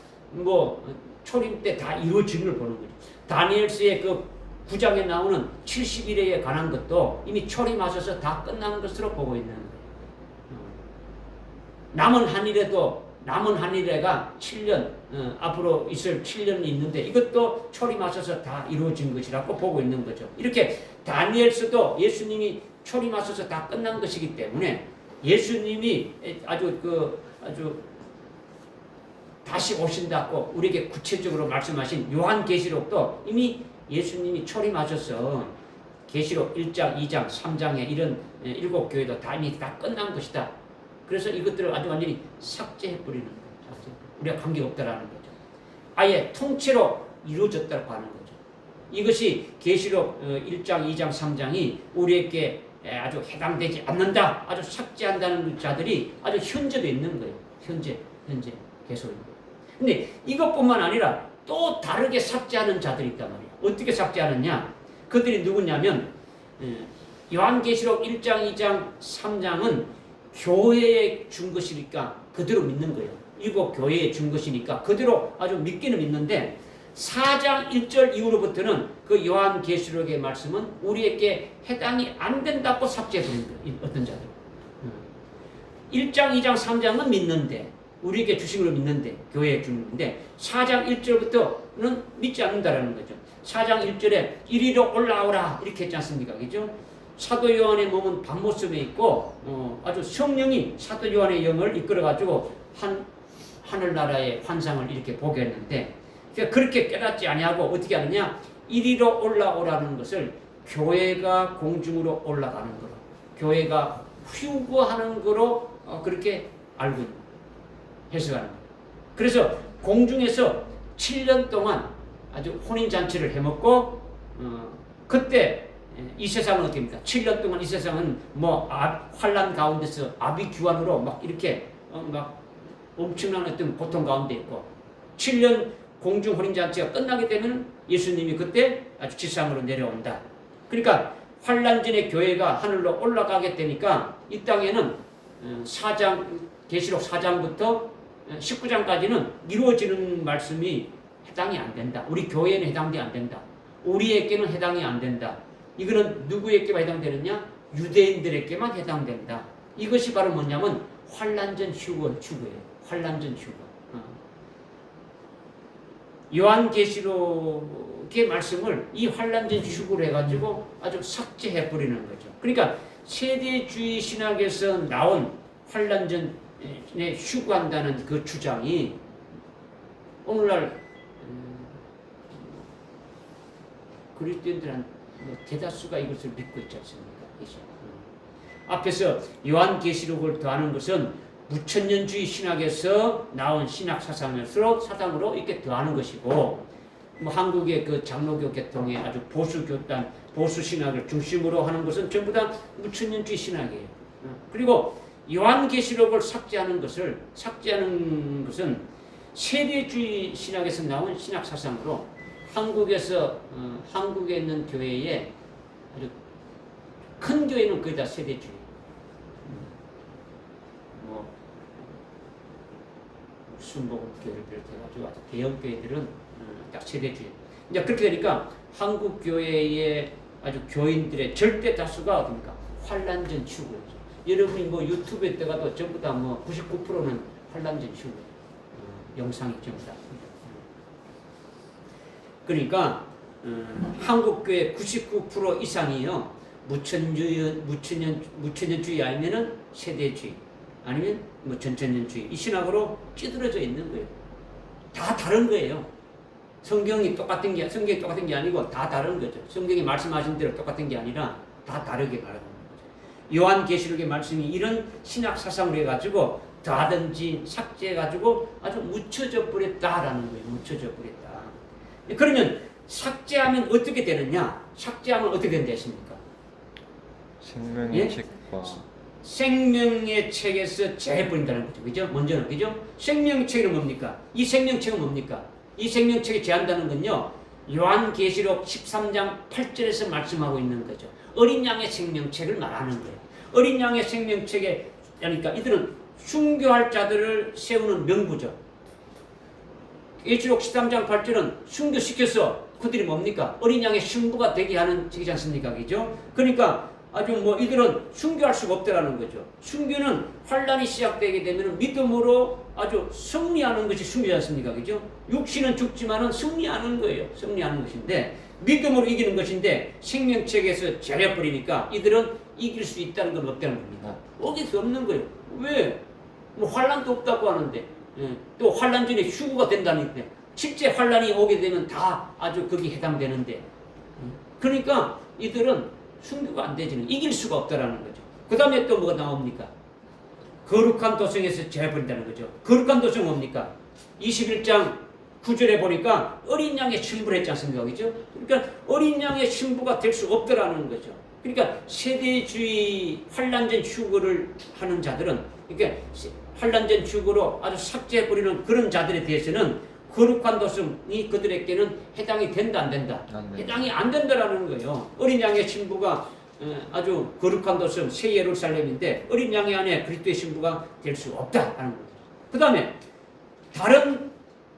초림 때 다 이루어진 걸 보는 거죠. 다니엘서의 그 9장에 나오는 70일에 관한 것도 이미 초림하셔서 다 끝난 것으로 보고 있는 거예요. 남은 한 일에가 7년, 앞으로 있을 7년이 있는데 이것도 초림하셔서 다 이루어진 것이라고 보고 있는 거죠. 이렇게 다니엘서도 예수님이 초림하셔서 다 끝난 것이기 때문에 예수님이 아주 다시 오신다고 우리에게 구체적으로 말씀하신 요한계시록도 이미 예수님이 초림하셔서 계시록 1장, 2장, 3장에 이런 7교회도 다 이미 다 끝난 것이다. 그래서 이것들을 아주 완전히 삭제해버리는 거죠. 우리가 관계없다라는 거죠. 아예 통째로 이루어졌다고 하는 거죠. 이것이 계시록 1장, 2장, 3장이 우리에게 아주 해당되지 않는다. 아주 삭제한다는 자들이 아주 현재도 있는 거예요. 현재 계속 있는 거예요. 근데 이것뿐만 아니라 또 다르게 삭제하는 자들이 있단 말이에요. 어떻게 삭제하느냐? 그들이 누구냐면 요한계시록 1장, 2장, 3장은 교회에 준 것이니까 그대로 믿는 거예요. 이거 교회에 준 것이니까 그대로 아주 믿기는 믿는데 4장 1절 이후로부터는 그 요한계시록의 말씀은 우리에게 해당이 안 된다고 삭제해버린 거예요. 어떤 자들. 1장, 2장, 3장은 믿는데 우리에게 주신 걸 믿는데 교회에 주는 건데 4장 1절부터는 믿지 않는다라는 거죠. 4장 1절에 이리로 올라오라 이렇게 했지 않습니까? 그죠? 사도 요한의 몸은 밤모습에 있고 아주 성령이 사도 요한의 영을 이끌어가지고 하늘나라의 환상을 이렇게 보게 했는데 그렇게 깨닫지 아니하고 어떻게 하느냐 이리로 올라오라는 것을 교회가 공중으로 올라가는 거로 교회가 휴거하는 거로 그렇게 알고 있는 해석하는 거예요. 그래서 공중에서 7년 동안 아주 혼인잔치를 해먹고 그때 이 세상은 어떻습니까? 7년 동안 이 세상은 뭐 환란 가운데서 아비규환으로 막 이렇게 막 엄청난 어떤 고통 가운데 있고 7년 공중 혼인잔치가 끝나게 되면 예수님이 그때 아주 지상으로 내려온다. 그러니까 환란 전에 교회가 하늘로 올라가게 되니까 이 땅에는 4장 계시록 4장부터 19장까지는 이루어지는 말씀이 해당이 안 된다. 우리 교회에는 해당이 안 된다. 우리에게는 해당이 안 된다. 이거는 누구에게만 해당되느냐? 유대인들에게만 해당된다. 이것이 바로 뭐냐면 환란전 휴거예요. 환란전 휴거. 요한계시록의 말씀을 이 환란전 휴거로 해가지고 아주 삭제해 버리는 거죠. 그러니까 세대주의 신학에서 나온 환란전에 휴거한다는 그 주장이 오늘날 그리스도인들한 대다수가 이것을 믿고 있지 않습니까? 그렇죠? 앞에서 요한계시록을 더하는 것은 무천년주의 신학에서 나온 신학 사상으로 이렇게 더하는 것이고, 뭐 한국의 그 장로교 계통의 아주 보수 교단, 보수 신학을 중심으로 하는 것은 전부 다 무천년주의 신학이에요. 그리고 요한계시록을 삭제하는 것은 세대주의 신학에서 나온 신학 사상으로 한국에 있는 교회에 아주 큰 교회는 거의 다 세대주의. 순복음 교회를 비롯해가지고 아주 대형 교회들은 딱 세대주의. 이제 그렇게 되니까 한국 교회의 아주 교인들의 절대 다수가 어딥니까? 환란전 추구죠. 여러분이 뭐 유튜브에 들어가도 전부 다 뭐 99%는 환란전 추구 영상이 전부 다. 그러니까 한국 교회 99% 이상이요 무천년주의 아니면은 세대주의. 아니면 뭐 전천년주의 이 신학으로 찌들어져 있는 거예요. 다 다른 거예요. 성경이 똑같은 게 아니고 다 다른 거죠. 성경이 말씀하신 대로 똑같은 게 아니라 다 다르게 말하는 거죠. 요한계시록의 말씀이 이런 신학 사상으로 해가지고 더하든지 삭제해가지고 아주 묻혀져 버렸다라는 거예요. 묻혀져 버렸다. 그러면 삭제하면 어떻게 되느냐? 삭제하면 어떻게 된다 했습니까? 생명의 예? 책과 생명의 책에서 제해버린다는 거죠. 그죠? 먼저는, 그죠? 생명의 책은 뭡니까? 이 생명책은 뭡니까? 이 생명책에 제한다는 건요, 요한계시록 13장 8절에서 말씀하고 있는 거죠. 어린 양의 생명책을 말하는 거예요. 어린 양의 생명책에, 그러니까 이들은 순교할 자들을 세우는 명부죠. 계시록 13장 8절은 순교시켜서 그들이 뭡니까? 어린 양의 신부가 되게 하는 책이지 않습니까? 그죠? 그러니까 아주 뭐 이들은 순교할 수가 없다라는 거죠. 순교는 환란이 시작되게 되면 믿음으로 아주 승리하는 것이 순교지 않습니까? 그죠? 육신은 죽지만은 승리하는 거예요. 승리하는 것인데 믿음으로 이기는 것인데 생명책에서 제해버리니까 이들은 이길 수 있다는 건 없다는 겁니다. 어길 수 없는 거예요. 왜? 뭐 환란도 없다고 하는데 또 환란 전에 휴거가 된다니까 실제 환란이 오게 되면 다 아주 거기 해당되는데 그러니까 이들은 순교가 안 되지는 이길 수가 없다라는 거죠. 그 다음에 또 뭐가 나옵니까? 거룩한 도성에서 제해버린다는 거죠. 거룩한 도성은 뭡니까? 21장 9절에 보니까 어린 양의 신부를 했지 않습니까? 그죠? 그러니까 어린 양의 신부가 될 수 없다라는 거죠. 그러니까 세대주의 환란전 휴거를 하는 자들은 그러니까 환란전 휴거로 아주 삭제해버리는 그런 자들에 대해서는 거룩한 도성이 그들에게는 해당이 된다 안 된다? 해당이 안 된다라는 거예요. 어린 양의 신부가 아주 거룩한 도성 새 예루살렘인데 어린 양의 안에 그리스도의 신부가 될 수 없다라는 거죠. 그 다음에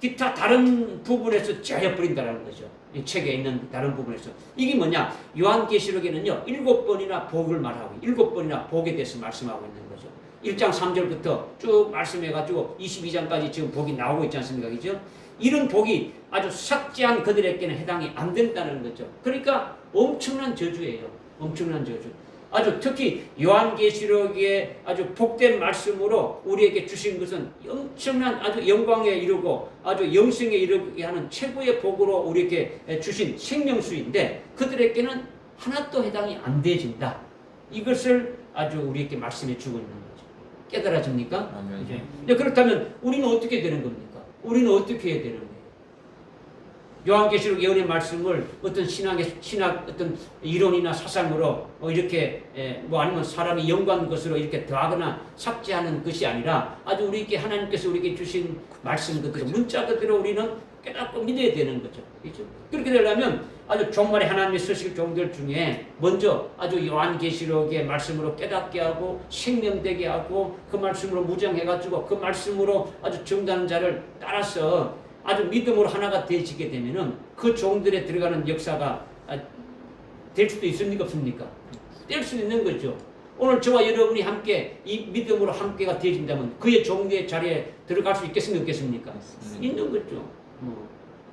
기타 다른 부분에서 제해버린다라는 거죠. 이 책에 있는 다른 부분에서 이게 뭐냐? 요한계시록에는요 7번이나 복을 말하고 7번이나 복에 대해서 말씀하고 있는 거죠. 1장 3절부터 쭉 말씀해가지고 22장까지 지금 복이 나오고 있지 않습니까? 그죠? 이런 복이 아주 삭제한 그들에게는 해당이 안 된다는 거죠. 그러니까 엄청난 저주예요. 엄청난 저주. 아주 특히 요한계시록의 아주 복된 말씀으로 우리에게 주신 것은 엄청난 아주 영광에 이르고 아주 영생에 이르게 하는 최고의 복으로 우리에게 주신 생명수인데 그들에게는 하나도 해당이 안 되어진다. 이것을 아주 우리에게 말씀해 주고 있는 거죠. 깨달아집니까? 아멘. 네, 그렇다면 우리는 어떻게 되는 겁니까? 우리는 어떻게 해야 되는 거예요? 요한계시록 예언의 말씀을 어떤 신학 어떤 이론이나 사상으로 이렇게 뭐 아니면 사람이 연구한 것으로 이렇게 더하거나 삭제하는 것이 아니라 아주 우리에게 하나님께서 우리에게 주신 말씀 그대로 문자 그대로 우리는 깨닫고 믿어야 되는 거죠. 그렇죠? 그렇게 되려면 아주 종말에 하나님의 서실 종들 중에 먼저 아주 요한계시록의 말씀으로 깨닫게 하고 생명되게 하고 그 말씀으로 무장해가지고 그 말씀으로 아주 정다는 자를 따라서 아주 믿음으로 하나가 되어지게 되면은 그 종들에 들어가는 역사가 될 수도 있습니까? 없습니까? 될 수 있는 거죠. 오늘 저와 여러분이 함께 이 믿음으로 함께가 되어진다면 그의 종의 자리에 들어갈 수 있겠습니까? 없겠습니까? 있는 거죠.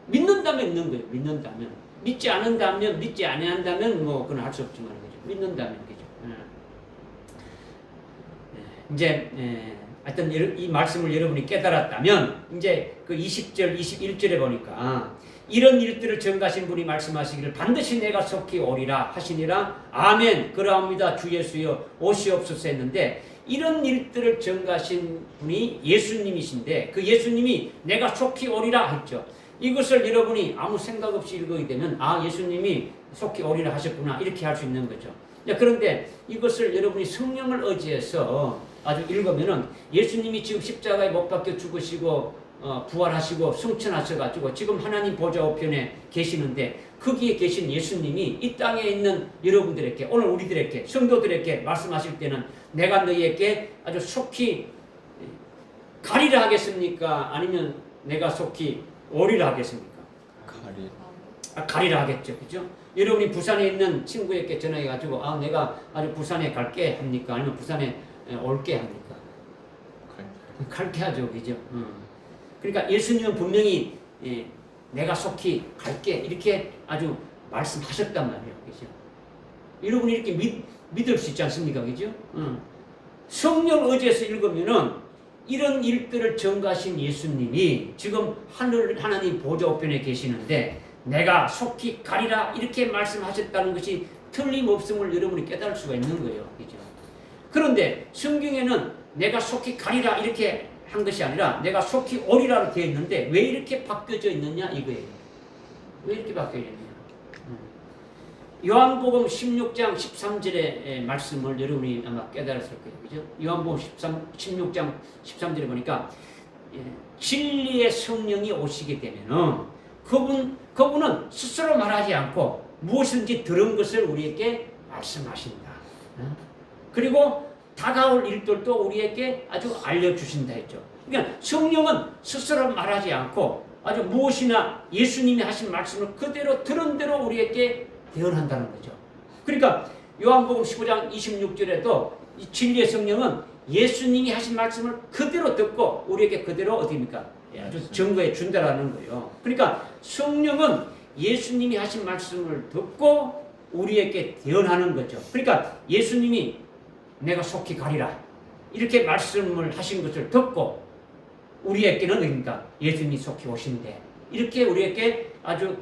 믿는다면 있는 거예요. 믿는다면. 믿지 않는다면, 믿지 아니한다면 뭐 그건 할 수 없지만 그죠. 믿는다면 그죠. 이제 하여튼 이 말씀을 여러분이 깨달았다면 이제 그 20절, 21절에 보니까 이런 일들을 전가신 분이 말씀하시기를 반드시 내가 속히 오리라 하시니라. 아멘. 그러합니다. 주 예수여 오시옵소서 했는데 이런 일들을 전가신 분이 예수님이신데 그 예수님이 내가 속히 오리라 했죠. 이것을 여러분이 아무 생각 없이 읽어야 되면 아 예수님이 속히 오리라 하셨구나 이렇게 할 수 있는 거죠. 그런데 이것을 여러분이 성령을 의지해서 아주 읽으면은 예수님이 지금 십자가에 못 박혀 죽으시고 부활하시고 승천하셔가지고 지금 하나님 보좌 우편에 계시는데 거기에 계신 예수님이 이 땅에 있는 여러분들에게 오늘 우리들에게 성도들에게 말씀하실 때는 내가 너희에게 아주 속히 가리라 하겠습니까? 아니면 내가 속히 오리라 하겠습니까? 가리라 하겠죠. 그죠? 여러분이 부산에 있는 친구에게 전화해가지고 아 내가 아주 부산에 갈게 합니까? 아니면 부산에 올게 합니까? 갈게 하죠. 그죠? 그러니까 예수님은 분명히 내가 속히 갈게 이렇게 아주 말씀하셨단 말이에요. 그죠? 여러분이 이렇게 믿을 수 있지 않습니까? 그죠? 성령 의지해서 읽으면은 이런 일들을 전가하신 예수님이 지금 하나님 보좌 우편에 계시는데 내가 속히 가리라 이렇게 말씀하셨다는 것이 틀림없음을 여러분이 깨달을 수가 있는 거예요. 그죠? 그런데 성경에는 내가 속히 가리라 이렇게 한 것이 아니라 내가 속히 오리라로 되어 있는데 왜 이렇게 바뀌어져 있느냐 이거예요. 왜 이렇게 바뀌어 있느냐. 요한복음 16장 13절의 말씀을 여러분이 아마 깨달았을 거예요. 그죠? 요한복음 16장 13절에 보니까 진리의 성령이 오시게 되면은 그분은 스스로 말하지 않고 무엇인지 들은 것을 우리에게 말씀하신다. 그리고 다가올 일들도 우리에게 아주 알려주신다 했죠. 그러니까 성령은 스스로 말하지 않고 아주 무엇이나 예수님이 하신 말씀을 그대로 들은 대로 우리에게 대언한다는 거죠. 그러니까 요한복음 15장 26절에도 이 진리의 성령은 예수님이 하신 말씀을 그대로 듣고 우리에게 그대로 어디입니까? 아주 증거해 준다라는 거예요. 그러니까 성령은 예수님이 하신 말씀을 듣고 우리에게 대언하는 거죠. 그러니까 예수님이 내가 속히 가리라 이렇게 말씀을 하신 것을 듣고 우리에게는 그러니까 예수님이 속히 오신대 이렇게 우리에게 아주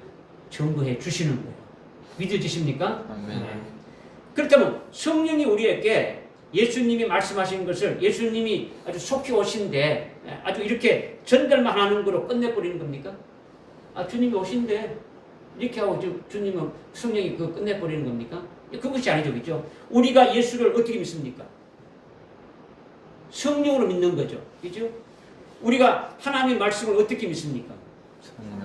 증거해 주시는 거예요. 믿어지십니까? 아멘. 그렇다면 성령이 우리에게 예수님이 말씀하신 것을 예수님이 아주 속히 오신대 아주 이렇게 전달만 하는 거로 끝내버리는 겁니까? 아 주님이 오신대 이렇게 하고 주님은 성령이 그 끝내버리는 겁니까? 그것이 아니죠. 그죠? 우리가 예수를 어떻게 믿습니까? 성령으로 믿는 거죠. 그죠? 우리가 하나님의 말씀을 어떻게 믿습니까?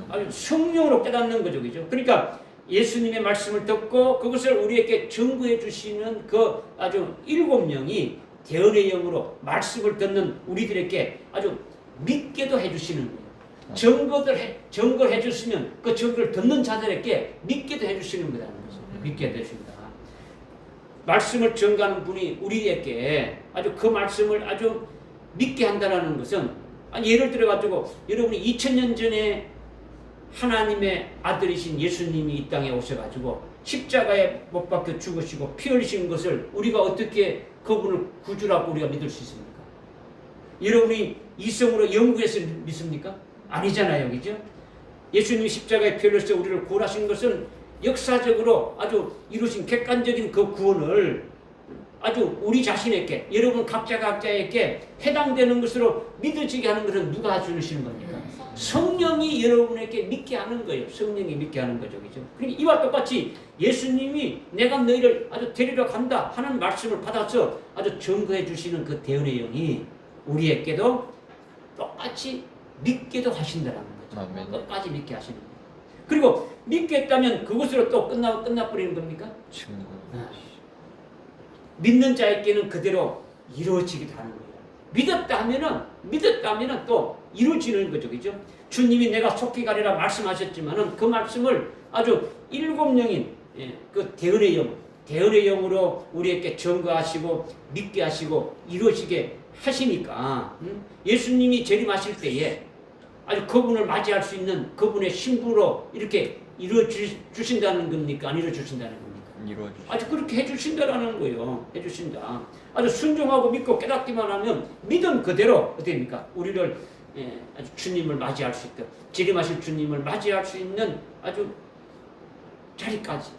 아주 성령으로 깨닫는 거죠. 그죠? 그러니까 예수님의 말씀을 듣고 그것을 우리에게 증거해 주시는 그 아주 7명이 대언의 영으로 말씀을 듣는 우리들에게 아주 믿게도 해주시는 거예요. 증거를 해주시면 그 증거를 듣는 자들에게 믿게도 해주시는 거라는 거죠. 믿게 해주신다. 말씀을 증거하는 분이 우리에게 아주 그 말씀을 아주 믿게 한다는 것은 예를 들어가지고 여러분이 2000년 전에 하나님의 아들이신 예수님이 이 땅에 오셔가지고 십자가에 못 박혀 죽으시고 피 흘리신 것을 우리가 어떻게 그분을 구주라고 우리가 믿을 수 있습니까? 여러분이 이성으로 연구해서 믿습니까? 아니잖아요, 그죠? 예수님이 십자가에 피 흘려서 우리를 구원하신 것은 역사적으로 아주 이루신 객관적인 그 구원을 아주 우리 자신에게, 여러분 각자에게 해당되는 것으로 믿어지게 하는 것은 누가 해주시는 겁니까? 성령이 여러분에게 믿게 하는 거예요. 성령이 믿게 하는 거죠, 그죠? 그러니까 이와 똑같이 예수님이 내가 너희를 아주 데리러 간다 하는 말씀을 받아서 아주 증거해 주시는 그 대언의 영이 우리에게도 똑같이 믿게도 하신다라는 거죠. 아멘. 끝까지 믿게 하시는 거예요. 그리고 믿게 했다면 그것으로 또 끝나버리는 겁니까? 증거. 믿는 자에게는 그대로 이루어지기도 하는 거예요. 믿었다 하면은 또 이루어지는 거죠, 그죠? 주님이 내가 속히 가리라 말씀하셨지만은 그 말씀을 아주 일곱 영인 그 대언의 영으로 우리에게 증거하시고 믿게 하시고 이루어지게 하시니까 예수님이 재림하실 때에 아주 그분을 맞이할 수 있는 그분의 신부로 이렇게 이루어 주신다는 겁니까? 안 이루어 주신다는 겁니까? 아주 그렇게 해주신다라는 거예요. 해주신다. 아주 순종하고 믿고 깨닫기만 하면 믿음 그대로 어떻게 됩니까? 우리를 아주 주님을 맞이할 수 있다. 재림하실 주님을 맞이할 수 있는 아주 자리까지,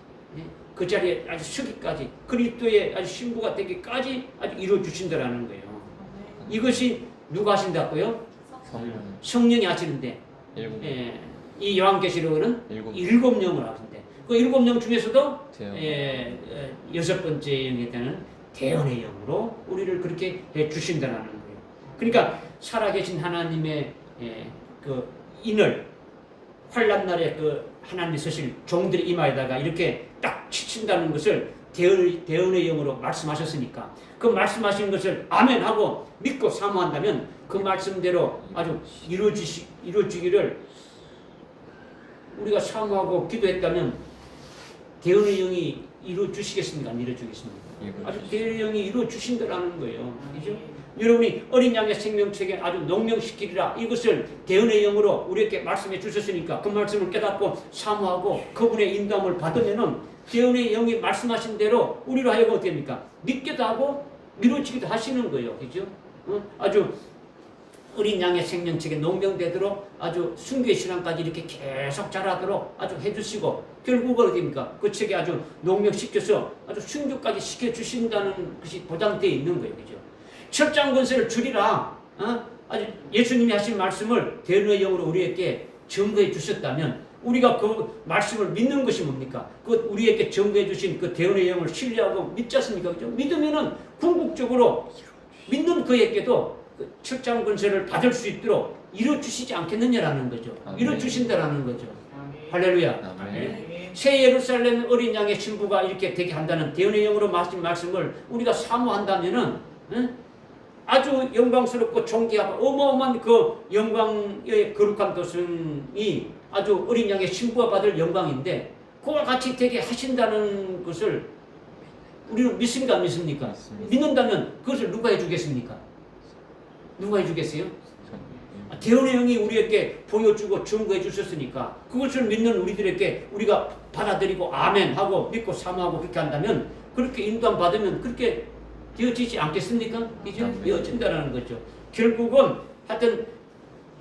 그 자리에 아주 서기까지, 그리스도의 아주 신부가 되기까지 아주 이루어 주신다라는 거예요. 이것이 누가 하신다고요? 성령이 하시는데, 이 요한계시록은 일곱 영을 하신대. 그 일곱 영 중에서도 여섯 번째 영에 대한 대언의 영으로 우리를 그렇게 해 주신다는 거예요. 그러니까 살아계신 하나님의 그 인을 환난 날에 그 하나님이 서실 종들의 이마에다가 이렇게 딱 치친다는 것을 대언의 영으로 말씀하셨으니까 그 말씀하신 것을 아멘하고 믿고 사모한다면 그 말씀대로 아주 이루어지기를 우리가 사모하고 기도했다면 대언의 영이 이루어 주시겠습니까? 안 이루어 주겠습니까? 아주 대언의 영이 이루어 주신다라는 거예요. 그죠? 여러분이 어린 양의 생명책에 아주 농명시키리라 이것을 대언의 영으로 우리에게 말씀해 주셨으니까 그 말씀을 깨닫고 사모하고 그분의 인도함을 받으면은 대언의 영이 말씀하신 대로 우리로 하여금 어떻게 됩니까? 믿기도 하고 이루어지기도 하시는 거예요. 그죠? 아주 어린 양의 생명책에 농명되도록 아주 순교의 신앙까지 이렇게 계속 자라도록 아주 해주시고 결국은 어디입니까? 그 책에 아주 농명시켜서 아주 순교까지 시켜주신다는 것이 보장되어 있는 거예요. 그죠? 철장 권세를 줄이라 아주 예수님이 하신 말씀을 대언의 영으로 우리에게 증거해 주셨다면 우리가 그 말씀을 믿는 것이 뭡니까? 그 우리에게 증거해 주신 그 대언의 영을 신뢰하고 믿지 않습니까? 그죠? 믿으면은 궁극적으로 믿는 그에게도 그 철장 권세를 받을 수 있도록 이루어 주시지 않겠느냐라는 거죠. 이루어 주신다라는 거죠. 할렐루야. 새 예루살렘 어린 양의 신부가 이렇게 되게 한다는 대언의 영으로 하신 말씀을 우리가 사모한다면은 아주 영광스럽고 존귀하고 어마어마한 그 영광의 거룩한 도성이 아주 어린 양의 신부가 받을 영광인데 그와 같이 되게 하신다는 것을 우리는 믿습니까? 안 믿습니까? 믿는다면 그것을 누가 해주겠습니까? 누가 해주겠어요? 대언의 영이 우리에게 보여주고 증거해 주셨으니까 그것을 믿는 우리들에게 우리가 받아들이고 아멘 하고 믿고 사모하고 그렇게 한다면 그렇게 인도함 받으면 그렇게 되어지지 않겠습니까? 이제 되어진다는 거죠. 결국은 하여튼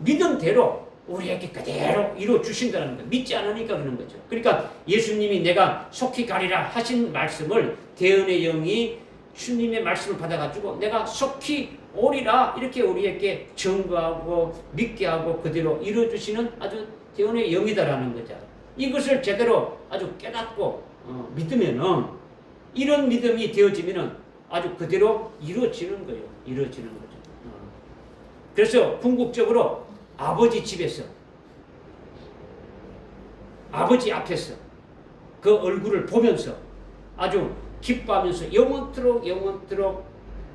믿음대로 우리에게 그대로 이루어 주신다는 거. 믿지 않으니까 그러는 거죠. 그러니까 예수님이 내가 속히 가리라 하신 말씀을 대언의 영이 주님의 말씀을 받아가지고 내가 속히 오리라 이렇게 우리에게 증거하고 믿게 하고 그대로 이루어 주시는 아주 대언의 영이다라는 거죠. 이것을 제대로 아주 깨닫고 믿으면은 이런 믿음이 되어지면은 아주 그대로 이루어지는 거예요. 이루어지는 거죠. 그래서 궁극적으로 아버지 집에서 아버지 앞에서 그 얼굴을 보면서 아주 기뻐하면서 영원토록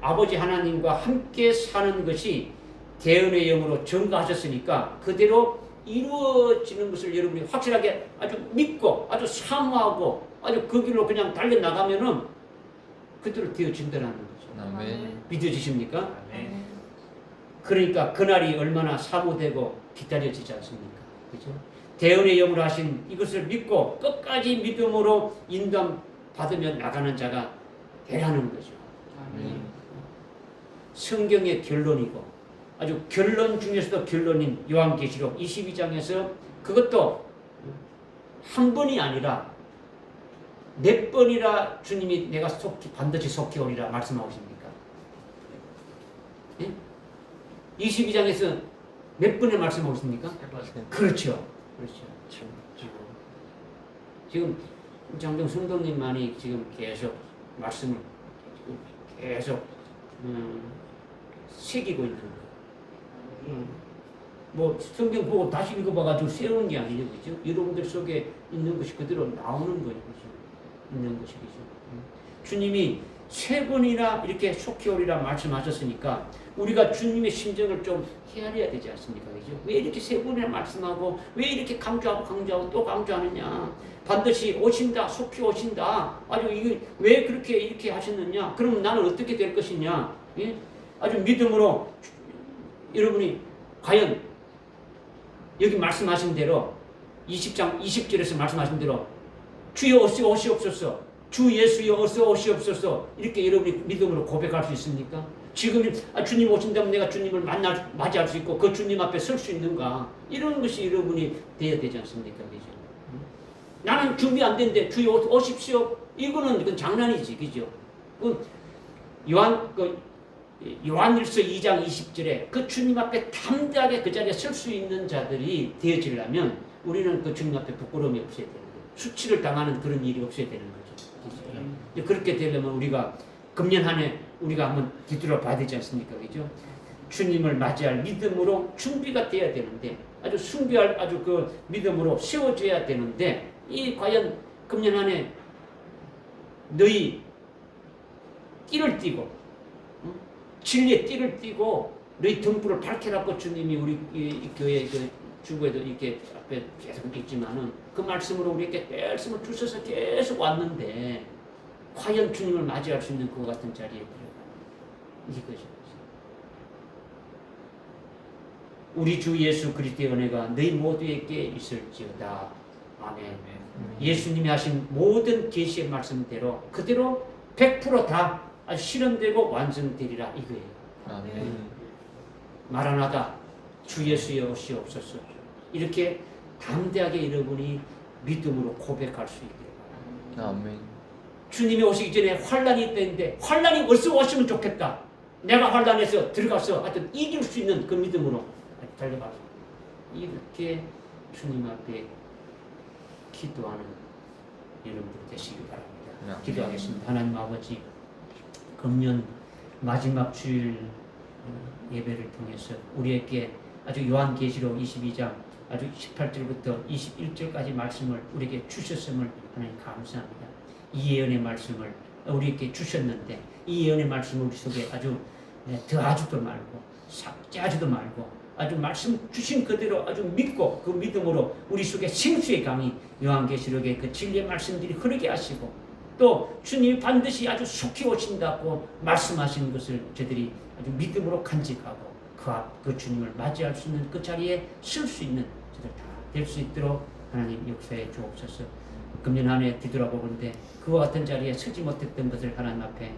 아버지 하나님과 함께 사는 것이 대언의 영으로 증거하셨으니까 그대로 이루어지는 것을 여러분이 확실하게 아주 믿고 아주 사모하고 아주 그 길로 그냥 달려나가면은 그대로 되어진다는 거죠. 아멘. 믿어지십니까? 그러니까 그날이 얼마나 사모되고 기다려지지 않습니까? 그죠? 대언의 영으로 하신 이것을 믿고 끝까지 믿음으로 인도함 받으며 나가는 자가 되라는 거죠. 성경의 결론이고 아주 결론 중에서도 결론인 요한계시록 22장에서 그것도 한 번이 아니라 몇 번이나 주님이 내가 반드시 속히 오리라 말씀하고 있습니까? 예? 22장에서 몇 번에 말씀하고 있습니까? 그렇죠. 그렇죠. 지금 장정 성도님만이 지금 계속 말씀을 계속 새기고 있는 거예요. 뭐 성경 보고 다시 읽어봐가지고 세우는 게 아니죠, 그죠? 여러분들 속에 있는 것이 그대로 나오는 거예요, 그죠? 있는 것이죠. 주님이 3번이나 이렇게 속히 오리라 말씀하셨으니까 우리가 주님의 심정을 좀 헤아려야 되지 않습니까, 그죠? 왜 이렇게 3번이나 말씀하고 왜 이렇게 강조하고 또 강조하느냐? 반드시 오신다, 속히 오신다. 아주 이게 왜 그렇게 이렇게 하셨느냐? 그럼 나는 어떻게 될 것이냐? 예? 아주 믿음으로 여러분이 과연 여기 말씀하신 대로 20장 20절에서 말씀하신 대로 주여 어서 오시옵소서, 주 예수여 어서 오시옵소서 이렇게 여러분이 믿음으로 고백할 수 있습니까? 지금 주님 오신다면 내가 주님을 맞이할 수 있고 그 주님 앞에 설 수 있는가? 이런 것이 여러분이 돼야 되지 않습니까? 그죠? 나는 준비 안 됐는데 주여 오십시오. 이건 장난이지, 그죠? 요한일서 2장 20절에 그 주님 앞에 담대하게 그 자리에 설 수 있는 자들이 되어지려면 우리는 그 주님 앞에 부끄러움이 없어야 되는 거예요. 수치를 당하는 그런 일이 없어야 되는 거죠. 그렇게 되려면 우리가 금년 한 해 우리가 한번 뒤돌아 봐야 되지 않습니까? 그죠? 주님을 맞이할 믿음으로 준비가 돼야 되는데 아주 순교할 아주 그 믿음으로 세워져야 되는데 이 과연 금년 한 해 너희 띠를 띠고 진리의 띠를 띠고 너희 등불을 밝혀라고 주님이 우리 이 교회 그 주부에도 이렇게 앞에 계속 있지만은 그 말씀으로 우리에게 말씀을 주셔서 계속 왔는데 과연 주님을 맞이할 수 있는 그와 같은 자리에 들어가 이것이 우리 주 예수 그리스도의 은혜가 너희 모두에게 있을지어다. 아멘. 예수님이 하신 모든 계시의 말씀대로 그대로 100% 다 실현되고 완성되리라 이거예요. 아멘. 마라나다 주 예수여 오시옵소서. 이렇게 담대하게 여러분이 믿음으로 고백할 수 있기를 바랍니다. 아멘. 주님이 오시기 전에 환란이 있다는데 환란이 어서 오시면 좋겠다. 내가 환란에서 들어가서 하여튼 이길 수 있는 그 믿음으로 달려가서 이렇게 주님 앞에 기도하는 여러분들 되시기 바랍니다. 기도하겠습니다. 하나님 아버지, 금년 마지막 주일 예배를 통해서 우리에게 아주 요한계시록 22장 아주 18절부터 21절까지 말씀을 우리에게 주셨음을 하나님 감사합니다. 이 예언의 말씀을 우리에게 주셨는데 이 예언의 말씀을 우리 속에 아주 더하지도 말고 삭제하지도 말고 아주 말씀 주신 그대로 아주 믿고 그 믿음으로 우리 속에 생수의 강이 요한계시록의 그 진리의 말씀들이 흐르게 하시고 또 주님이 반드시 아주 속히 오신다고 말씀하신 것을 저희들이 아주 믿음으로 간직하고 그 주님을 맞이할 수 있는 그 자리에 설 수 있는 저들 다 될 수 있도록 하나님 역사해 주옵소서. 금년 한 해 뒤돌아보는데 그와 같은 자리에 서지 못했던 것을 하나님 앞에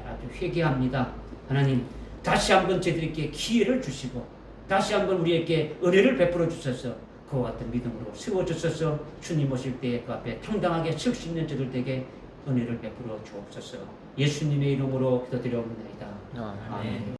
아주 회개합니다. 하나님 다시 한번 저희들에게 기회를 주시고 다시 한번 우리에게 은혜를 베풀어 주셔서 그와 같은 믿음으로 세워주셔서 주님 오실 때에 그 앞에 당당하게 설 수 있는 저들에게 은혜를 베풀어 주옵소서. 예수님의 이름으로 기도드려옵나이다. 아멘.